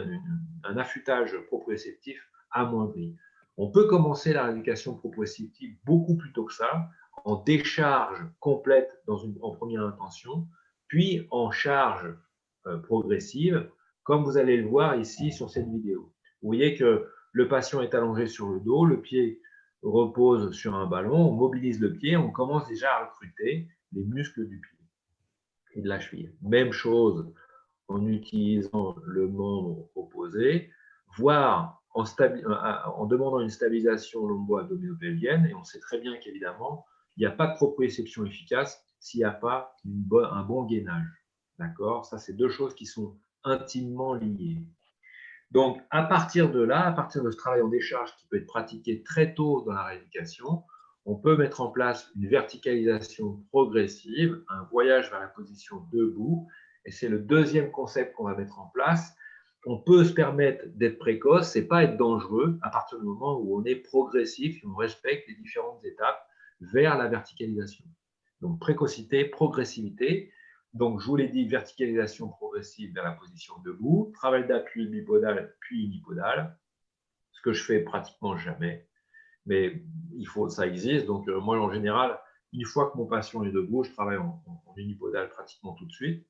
un affûtage proprioceptif amoindri. On peut commencer la rééducation proprioceptive beaucoup plus tôt que ça, en décharge complète en première intention, puis en charge progressive, comme vous allez le voir ici sur cette vidéo. Vous voyez que le patient est allongé sur le dos, le pied repose sur un ballon, on mobilise le pied, on commence déjà à recruter les muscles du pied et de la cheville. Même chose en utilisant le membre opposé, voire en demandant une stabilisation lombo-abdominopelvienne, et on sait très bien qu'évidemment, il n'y a pas de proprioception efficace s'il n'y a pas un bon gainage. D'accord? Ça, c'est deux choses qui sont intimement liées. Donc, à partir de là, à partir de ce travail en décharge qui peut être pratiqué très tôt dans la rééducation, on peut mettre en place une verticalisation progressive, un voyage vers la position debout, et c'est le deuxième concept qu'on va mettre en place. On peut se permettre d'être précoce, c'est pas être dangereux à partir du moment où on est progressif et on respecte les différentes étapes vers la verticalisation. Donc, précocité, progressivité. Donc, je vous l'ai dit, verticalisation progressive vers la position debout, travail d'appui bipodal puis unipodal, ce que je fais pratiquement jamais, mais ça existe. Donc, moi, en général, une fois que mon patient est debout, je travaille en unipodal pratiquement tout de suite.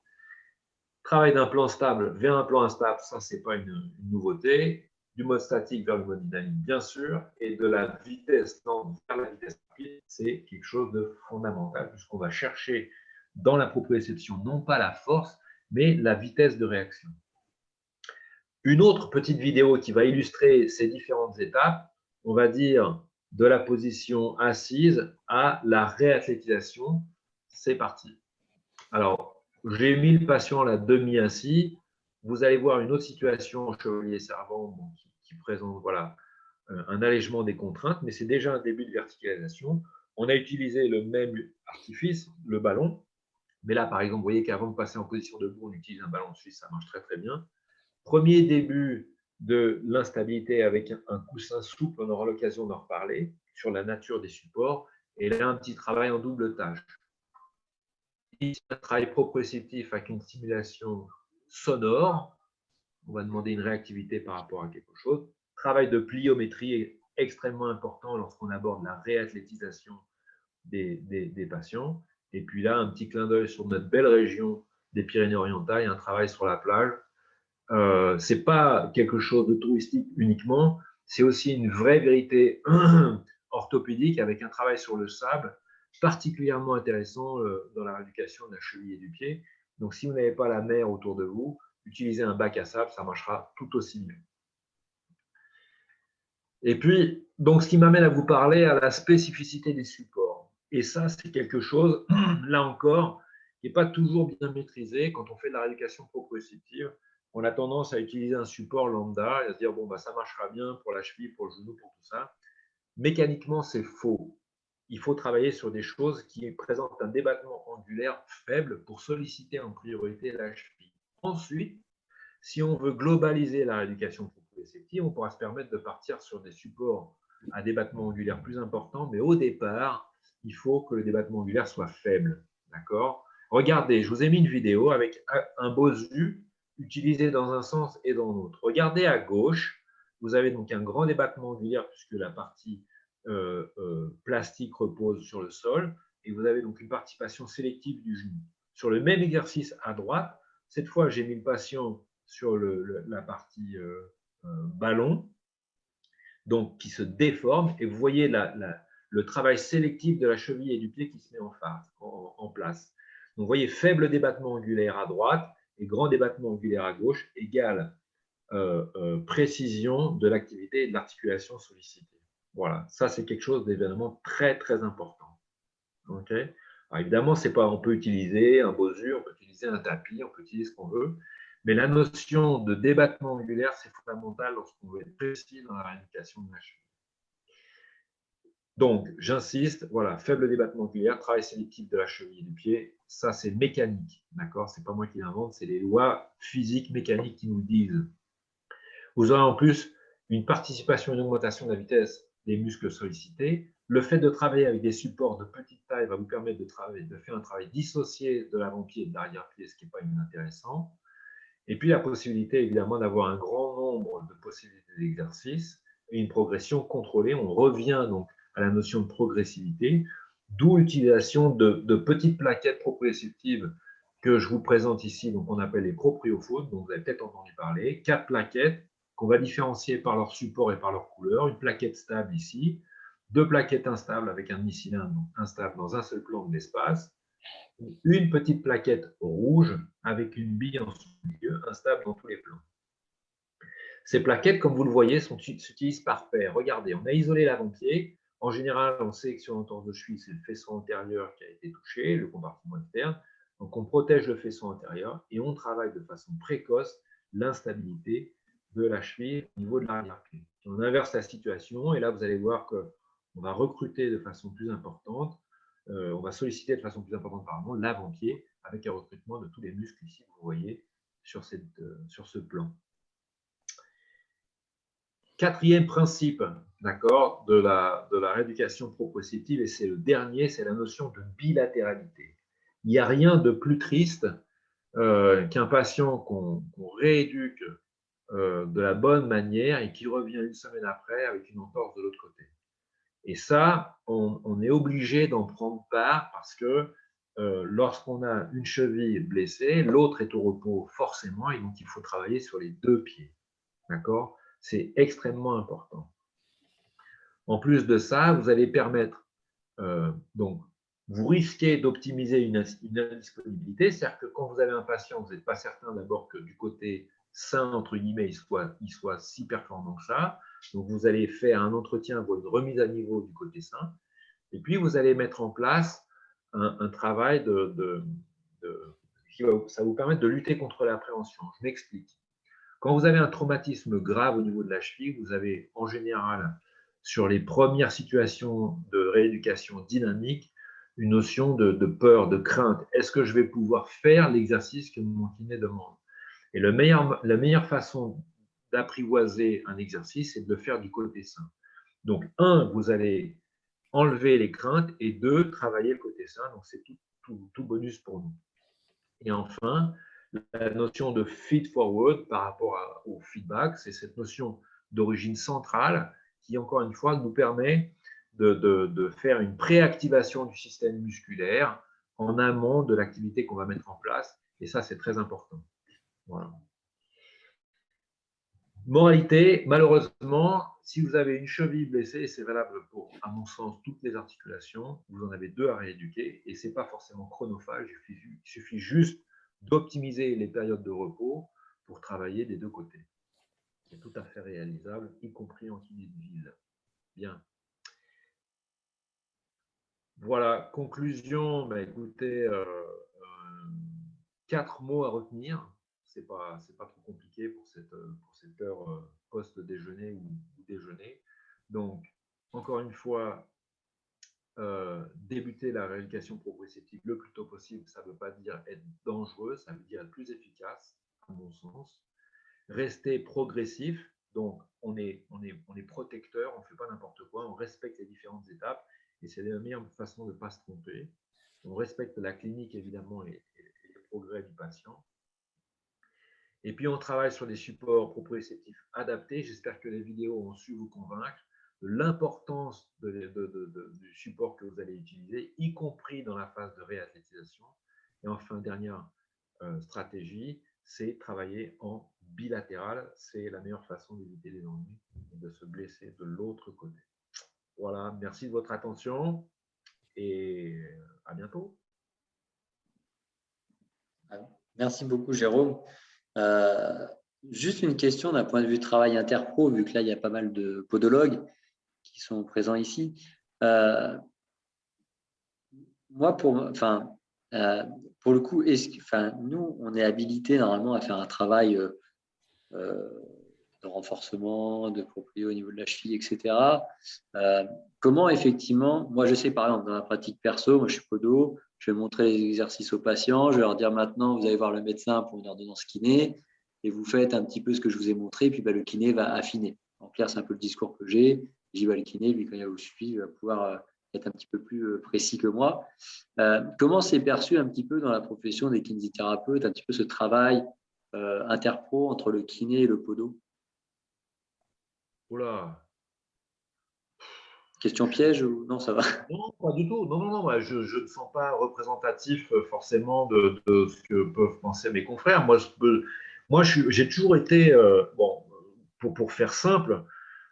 Travail d'un plan stable vers un plan instable, ça, ce n'est pas une nouveauté. Du mode statique vers le mode dynamique, bien sûr, et de la vitesse lente vers la vitesse rapide, c'est quelque chose de fondamental, puisqu'on va chercher dans la proprioception, non pas la force, mais la vitesse de réaction. Une autre petite vidéo qui va illustrer ces différentes étapes, on va dire de la position assise à la réathlétisation. C'est parti. Alors, j'ai mis le patient là demi-assis. Vous allez voir une autre situation en chevalier servant qui présente voilà, un allègement des contraintes, mais c'est déjà un début de verticalisation. On a utilisé le même artifice, le ballon, mais là, par exemple, vous voyez qu'avant de passer en position debout, on utilise un ballon suisse, ça marche très très bien. Premier début de l'instabilité avec un coussin souple, on aura l'occasion d'en reparler sur la nature des supports. Et là, un petit travail en double tâche. Ici, un travail proprioceptif avec une stimulation sonore. On va demander une réactivité par rapport à quelque chose. Travail de pliométrie est extrêmement important lorsqu'on aborde la réathlétisation des patients. Et puis là, un petit clin d'œil sur notre belle région des Pyrénées-Orientales et un travail sur la plage. Ce n'est pas quelque chose de touristique uniquement, c'est aussi une vraie vérité orthopédique avec un travail sur le sable particulièrement intéressant dans la rééducation de la cheville et du pied. Donc, si vous n'avez pas la mer autour de vous, utilisez un bac à sable, ça marchera tout aussi bien. Et puis, donc, ce qui m'amène à vous parler à la spécificité des supports. Et ça, c'est quelque chose, là encore, qui n'est pas toujours bien maîtrisé quand on fait de la rééducation proprioceptive. On a tendance à utiliser un support lambda et à se dire, bon, bah, ça marchera bien pour la cheville, pour le genou, pour tout ça. Mécaniquement, c'est faux. il faut travailler sur des choses qui présentent un débattement angulaire faible pour solliciter en priorité la cheville. Ensuite, si on veut globaliser la rééducation proprioceptive, on pourra se permettre de partir sur des supports à débattement angulaire plus important, mais au départ, il faut que le débattement angulaire soit faible. D'accord? Regardez, je vous ai mis une vidéo avec un Bosu utilisé dans un sens et dans l'autre. Regardez à gauche, vous avez donc un grand débattement angulaire puisque la partie plastique repose sur le sol, et vous avez donc une participation sélective du genou. Sur le même exercice à droite, cette fois, j'ai mis le patient sur la partie ballon, donc qui se déforme, et vous voyez le travail sélectif de la cheville et du pied qui se met en place. Donc, vous voyez, faible débattement angulaire à droite et grand débattement angulaire à gauche égale précision de l'activité et de l'articulation sollicitée. Voilà, ça c'est quelque chose d'évidemment très très important. Okay. Alors, évidemment, c'est pas, on peut utiliser un Bosu, on peut utiliser un tapis, on peut utiliser ce qu'on veut, mais la notion de débattement angulaire, c'est fondamental lorsqu'on veut être précis dans la rééducation de la cheville. Donc, j'insiste, voilà, faible débattement angulaire, travail sélectif de la cheville et du pied, ça c'est mécanique, d'accord? C'est pas moi qui l'invente, c'est les lois physiques mécaniques qui nous le disent. Vous aurez en plus une participation et une augmentation de la vitesse des muscles sollicités. Le fait de travailler avec des supports de petite taille va vous permettre de faire un travail dissocié de l'avant-pied et de l'arrière-pied, ce qui n'est pas inintéressant. Et puis la possibilité évidemment d'avoir un grand nombre de possibilités d'exercice et une progression contrôlée. On revient donc à la notion de progressivité, d'où l'utilisation de petites plaquettes proprioceptives que je vous présente ici, donc on appelle les propriophones, dont vous avez peut-être entendu parler. 4 plaquettes qu'on va différencier par leur support et par leur couleur. Une plaquette stable ici, 2 plaquettes instables avec un demi-cylindre instable dans un seul plan de l'espace, une petite plaquette rouge avec une bille en milieu instable dans tous les plans. Ces plaquettes, comme vous le voyez, s'utilisent par paire. Regardez, on a isolé l'avant-pied. En général, on sait que sur l'entorse de cheville, c'est le faisceau antérieur qui a été touché, le compartiment externe. Donc, on protège le faisceau antérieur et on travaille de façon précoce l'instabilité de la cheville au niveau de l'arrière-pied. On inverse la situation et là, vous allez voir qu'on va recruter de façon plus importante, on va solliciter de façon plus importante l'avant-pied avec un recrutement de tous les muscles ici que vous voyez sur ce plan. Quatrième principe, d'accord, de la rééducation proprioceptive, et c'est le dernier, c'est la notion de bilatéralité. Il n'y a rien de plus triste qu'un patient qu'on rééduque de la bonne manière et qui revient une semaine après avec une entorse de l'autre côté. Et ça, on est obligé d'en prendre part parce que lorsqu'on a une cheville blessée, l'autre est au repos forcément, et donc il faut travailler sur les deux pieds. D'accord? C'est extrêmement important. En plus de ça, vous allez permettre, donc, vous risquez d'optimiser une indisponibilité, c'est-à-dire que quand vous avez un patient, vous n'êtes pas certain d'abord que du côté sain, entre guillemets, il soit si performant que ça. Donc, vous allez faire un entretien, voire une remise à niveau du côté sain. Et puis, vous allez mettre en place un travail qui va ça vous permettre de lutter contre l'appréhension. Je m'explique. Quand vous avez un traumatisme grave au niveau de la cheville, vous avez en général, sur les premières situations de rééducation dynamique, une notion de peur, de crainte. Est-ce que je vais pouvoir faire l'exercice que mon kiné demande? Et la meilleure façon d'apprivoiser un exercice, c'est de le faire du côté sain. Donc, un, vous allez enlever les craintes, et deux, travailler le côté sain. Donc, c'est tout bonus pour nous. Et enfin, la notion de feed forward par rapport au feedback, c'est cette notion d'origine centrale qui, encore une fois, nous permet de faire une préactivation du système musculaire en amont de l'activité qu'on va mettre en place. Et ça, c'est très important. Voilà. Moralité, malheureusement, si vous avez une cheville blessée, et c'est valable pour, à mon sens, toutes les articulations, vous en avez deux à rééduquer, et ce n'est pas forcément chronophage, il suffit juste d'optimiser les périodes de repos pour travailler des deux côtés. C'est tout à fait réalisable, y compris en kiné de ville. Bien. Voilà, conclusion, bah, écoutez, 4 mots à retenir. C'est pas trop compliqué pour cette heure post-déjeuner ou déjeuner. Donc, encore une fois, débuter la rééducation proprioceptive le plus tôt possible. Ça ne veut pas dire être dangereux, ça veut dire être plus efficace, à mon sens. Rester progressif, donc on est protecteur, on ne fait pas n'importe quoi, on respecte les différentes étapes et c'est la meilleure façon de ne pas se tromper. On respecte la clinique évidemment et les progrès du patient. Et puis on travaille sur des supports proprioceptifs adaptés. J'espère que les vidéos ont su vous convaincre de l'importance du support que vous allez utiliser, y compris dans la phase de réathlétisation. Et enfin, dernière stratégie, c'est travailler en bilatéral. C'est la meilleure façon d'éviter les ennuis et de se blesser de l'autre côté. Voilà, merci de votre attention et à bientôt. Merci beaucoup, Jérôme. Juste une question d'un point de vue travail interpro, vu que là, il y a pas mal de podologues qui sont présents ici. Moi, pour le coup, nous, on est habilité normalement à faire un travail de renforcement, de proprio au niveau de la cheville, etc. Comment effectivement, moi je sais par exemple dans la pratique perso, moi je suis podo, je vais montrer les exercices aux patients, je vais leur dire maintenant vous allez voir le médecin pour une ordonnance kiné et vous faites un petit peu ce que je vous ai montré, et puis le kiné va affiner. En clair, c'est un peu le discours que j'ai. J'y vais le kiné, lui quand il vous suit, il va pouvoir être un petit peu plus précis que moi. Comment c'est perçu un petit peu dans la profession des kinésithérapeutes, un petit peu ce travail interpro entre le kiné et le podo? Oula. Question piège ou non, ça va? Non, pas du tout. Non, non, non. Moi, je ne sens pas représentatif forcément de ce que peuvent penser mes confrères. Moi, j'ai toujours été, bon, pour faire simple,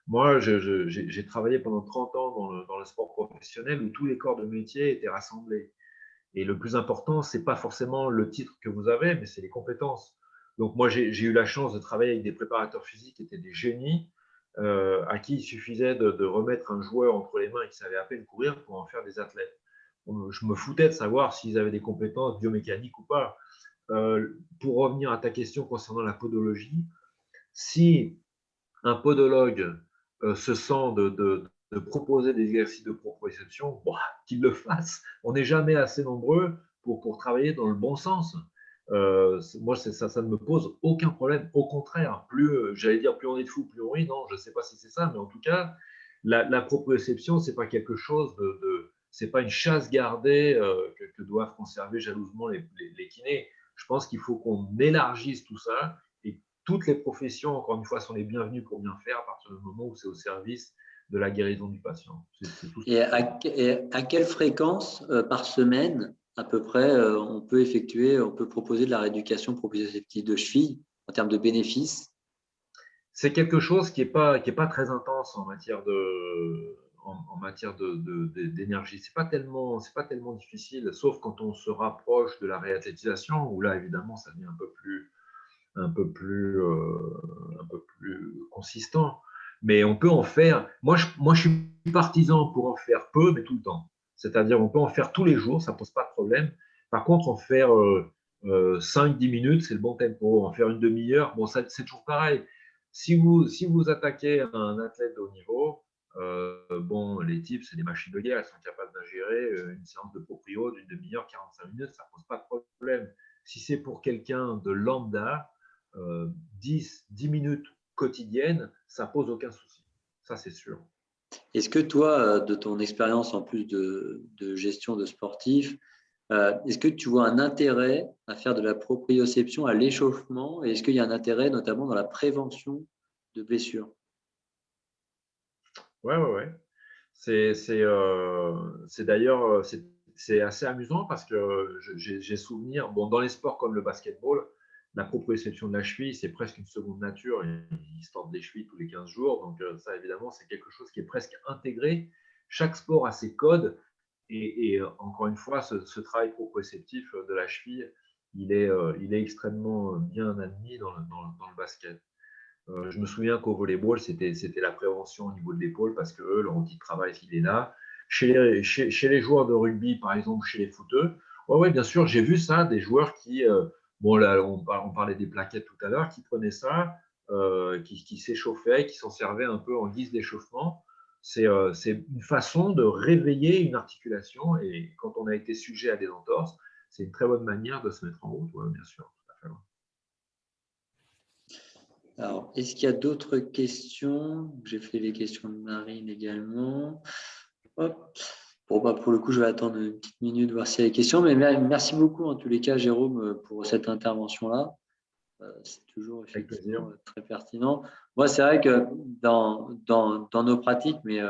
moi, j'ai travaillé pendant 30 ans dans le sport professionnel où tous les corps de métier étaient rassemblés. Et le plus important, ce n'est pas forcément le titre que vous avez, mais c'est les compétences. Donc moi, j'ai eu la chance de travailler avec des préparateurs physiques qui étaient des génies, à qui il suffisait de remettre un joueur entre les mains et qui savait à peine courir pour en faire des athlètes. Je me foutais de savoir s'ils avaient des compétences biomécaniques ou pas. Pour revenir à ta question concernant la podologie, si un podologue se sent de proposer des exercices de proprioception, qu'il le fasse. On n'est jamais assez nombreux pour travailler dans le bon sens. Moi, ça ne me pose aucun problème. Au contraire, j'allais dire, plus on est de fou, plus on rit. Non, je ne sais pas si c'est ça, mais en tout cas, la proprioception, c'est pas quelque chose c'est pas une chasse gardée que doivent conserver jalousement les kinés. Je pense qu'il faut qu'on élargisse tout ça et toutes les professions, encore une fois, sont les bienvenues pour bien faire à partir du moment où c'est au service de la guérison du patient. C'est tout. Et à quelle fréquence par semaine, à peu près, on peut proposer de la rééducation proprioceptive de cheville en termes de bénéfices? C'est quelque chose qui est pas très intense en matière d'énergie. C'est pas tellement difficile, sauf quand on se rapproche de la réathlétisation, où là, évidemment, ça devient un peu plus consistant. Mais on peut en faire. Moi, je suis partisan pour en faire peu, mais tout le temps. C'est-à-dire, on peut en faire tous les jours, ça ne pose pas de problème. Par contre, en faire 5-10 minutes, c'est le bon tempo. En faire une demi-heure, bon, c'est toujours pareil. Si vous attaquez un athlète de haut niveau, bon, les types, c'est des machines de guerre, elles sont capables d'ingérer une séance de proprio d'une demi-heure, 45 minutes, ça ne pose pas de problème. Si c'est pour quelqu'un de lambda, 10 minutes quotidiennes, ça pose aucun souci. Ça, c'est sûr. Est-ce que toi, de ton expérience en plus de gestion de sportifs, est-ce que tu vois un intérêt à faire de la proprioception à l'échauffement? Et est-ce qu'il y a un intérêt notamment dans la prévention de blessures? Ouais. C'est d'ailleurs c'est assez amusant parce que j'ai souvenir, bon, dans les sports comme le basketball, la proprioception de la cheville, c'est presque une seconde nature. Ils se tordent des chevilles tous les 15 jours. Donc ça, évidemment, c'est quelque chose qui est presque intégré. Chaque sport a ses codes. Et encore une fois, ce travail proprioceptif de la cheville, il est extrêmement bien admis dans le basket. Je me souviens qu'au volleyball, c'était la prévention au niveau de l'épaule parce que eux, leur outil de travail, il est là. Chez les joueurs de rugby, par exemple, chez les footeux, ouais, bien sûr, j'ai vu ça, des joueurs qui, bon, là, on parlait des plaquettes tout à l'heure, qui prenaient ça, qui s'échauffaient, qui s'en servaient un peu en guise d'échauffement. c'est une façon de réveiller une articulation. Et quand on a été sujet à des entorses, c'est une très bonne manière de se mettre en route, ouais, bien sûr. Tout à fait. Alors, est-ce qu'il y a d'autres questions? J'ai fait les questions de Marine également. Hop. Bon, pour le coup, je vais attendre une petite minute, voir s'il y a des questions. Mais merci beaucoup, en tous les cas, Jérôme, pour cette intervention-là. C'est toujours Avec plaisir. effectivement très pertinent. Moi, c'est vrai que dans nos pratiques, mais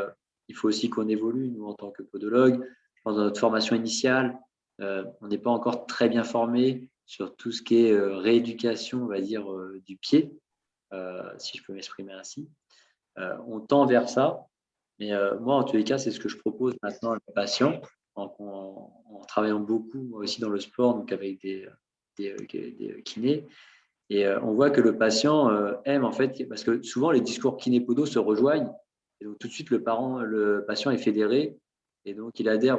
il faut aussi qu'on évolue, nous, en tant que podologue. Je pense dans notre formation initiale, on n'est pas encore très bien formé sur tout ce qui est rééducation, on va dire, du pied, si je peux m'exprimer ainsi. On tend vers ça. Mais moi, en tous les cas, c'est ce que je propose maintenant à mes patients en travaillant beaucoup, moi aussi, dans le sport, donc avec des kinés. Et on voit que le patient aime, en fait, parce que souvent, les discours kiné-podo se rejoignent. Et donc, tout de suite, le patient est fédéré et donc il adhère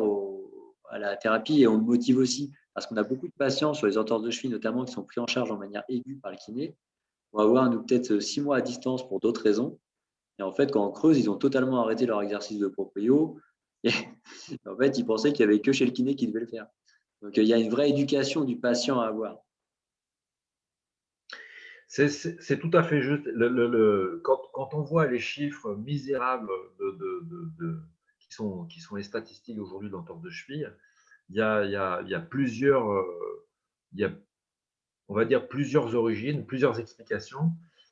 à la thérapie et on le motive aussi. Parce qu'on a beaucoup de patients sur les entorses de cheville, notamment, qui sont pris en charge en manière aiguë par le kiné. On va voir, nous, peut-être 6 mois à distance pour d'autres raisons. Et en fait, quand on creuse, ils ont totalement arrêté leur exercice de proprio. Et en fait, ils pensaient qu'il n'y avait que chez le kiné qui devait le faire. Donc, il y a une vraie éducation du patient à avoir. C'est tout à fait juste. Quand on voit les chiffres misérables qui sont les statistiques aujourd'hui d'entorse de cheville, il y a plusieurs, il y a, on va dire, plusieurs origines, plusieurs explications,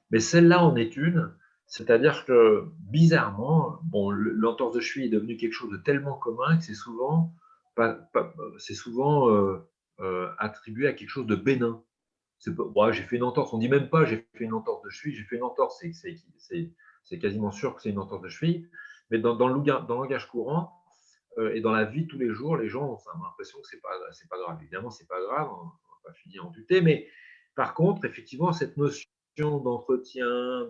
mais celle-là en est une. C'est-à-dire que, bizarrement, bon, l'entorse de cheville est devenu quelque chose de tellement commun que c'est souvent, attribué à quelque chose de bénin. J'ai fait une entorse, on ne dit même pas j'ai fait une entorse de cheville, j'ai fait une entorse, c'est quasiment sûr que c'est une entorse de cheville. Mais dans le langage courant et dans la vie de tous les jours, les gens ont l'impression que ce n'est pas grave. Évidemment, ce n'est pas grave, on ne va pas finir amputé, mais par contre, effectivement, cette notion d'entretien,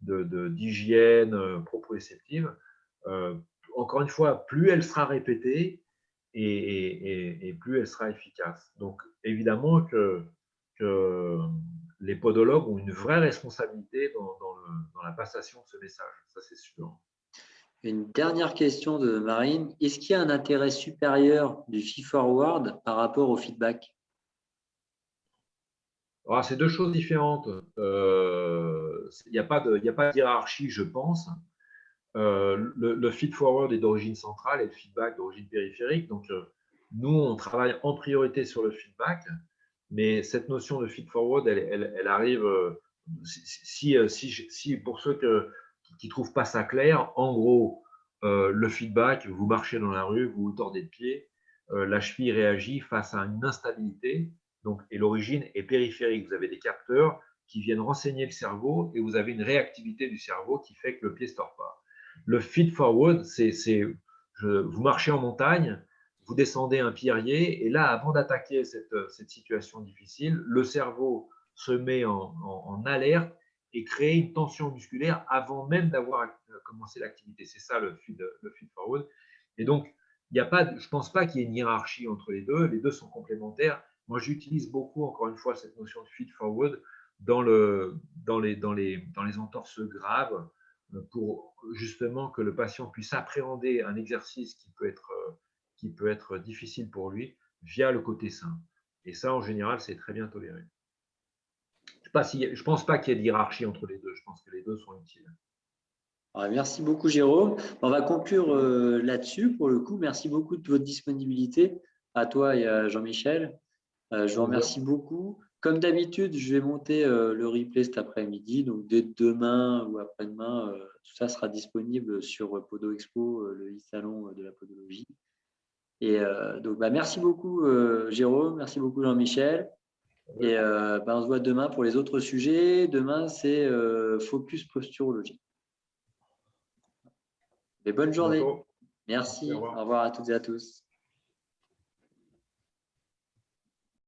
d'hygiène proprioceptive, encore une fois, plus elle sera répétée et plus elle sera efficace. Donc, évidemment que les podologues ont une vraie responsabilité dans la passation de ce message, ça c'est sûr. Une dernière question de Marine. Est-ce qu'il y a un intérêt supérieur du feed-forward par rapport au feedback? C'est deux choses différentes. Il n'y a pas de hiérarchie, je pense. Le feed-forward est d'origine centrale et le feedback d'origine périphérique. Donc, nous, on travaille en priorité sur le feedback, mais cette notion de feed-forward, elle arrive si pour ceux qui ne trouvent pas ça clair, en gros, le feedback, vous marchez dans la rue, vous tordez le pied, la cheville réagit face à une instabilité, donc, et l'origine est périphérique. Vous avez des capteurs qui viennent renseigner le cerveau et vous avez une réactivité du cerveau qui fait que le pied ne se tord pas. Le feed-forward, vous marchez en montagne, vous descendez un pierrier, et là, avant d'attaquer cette situation difficile, le cerveau se met en alerte et crée une tension musculaire avant même d'avoir commencé l'activité. C'est ça le feed-forward. Et donc, je ne pense pas qu'il y ait une hiérarchie entre les deux sont complémentaires. Moi, j'utilise beaucoup, encore une fois, cette notion de feed-forward dans les entorses graves pour justement que le patient puisse appréhender un exercice qui peut être difficile pour lui via le côté sain. Et ça, en général, c'est très bien toléré. Je ne pense pas qu'il y ait de hiérarchie entre les deux. Je pense que les deux sont utiles. Alors, merci beaucoup, Jérôme. On va conclure là-dessus, pour le coup. Merci beaucoup de votre disponibilité, à toi et à Jean-Michel. Je vous remercie beaucoup. Comme d'habitude, je vais monter le replay cet après-midi. Donc, dès demain ou après-demain, tout ça sera disponible sur Podo Expo, le e-salon de la podologie. Et donc, merci beaucoup, Jérôme. Merci beaucoup, Jean-Michel. Et on se voit demain pour les autres sujets. Demain, c'est focus posturologie. Et bonne journée. Merci. Au revoir à toutes et à tous.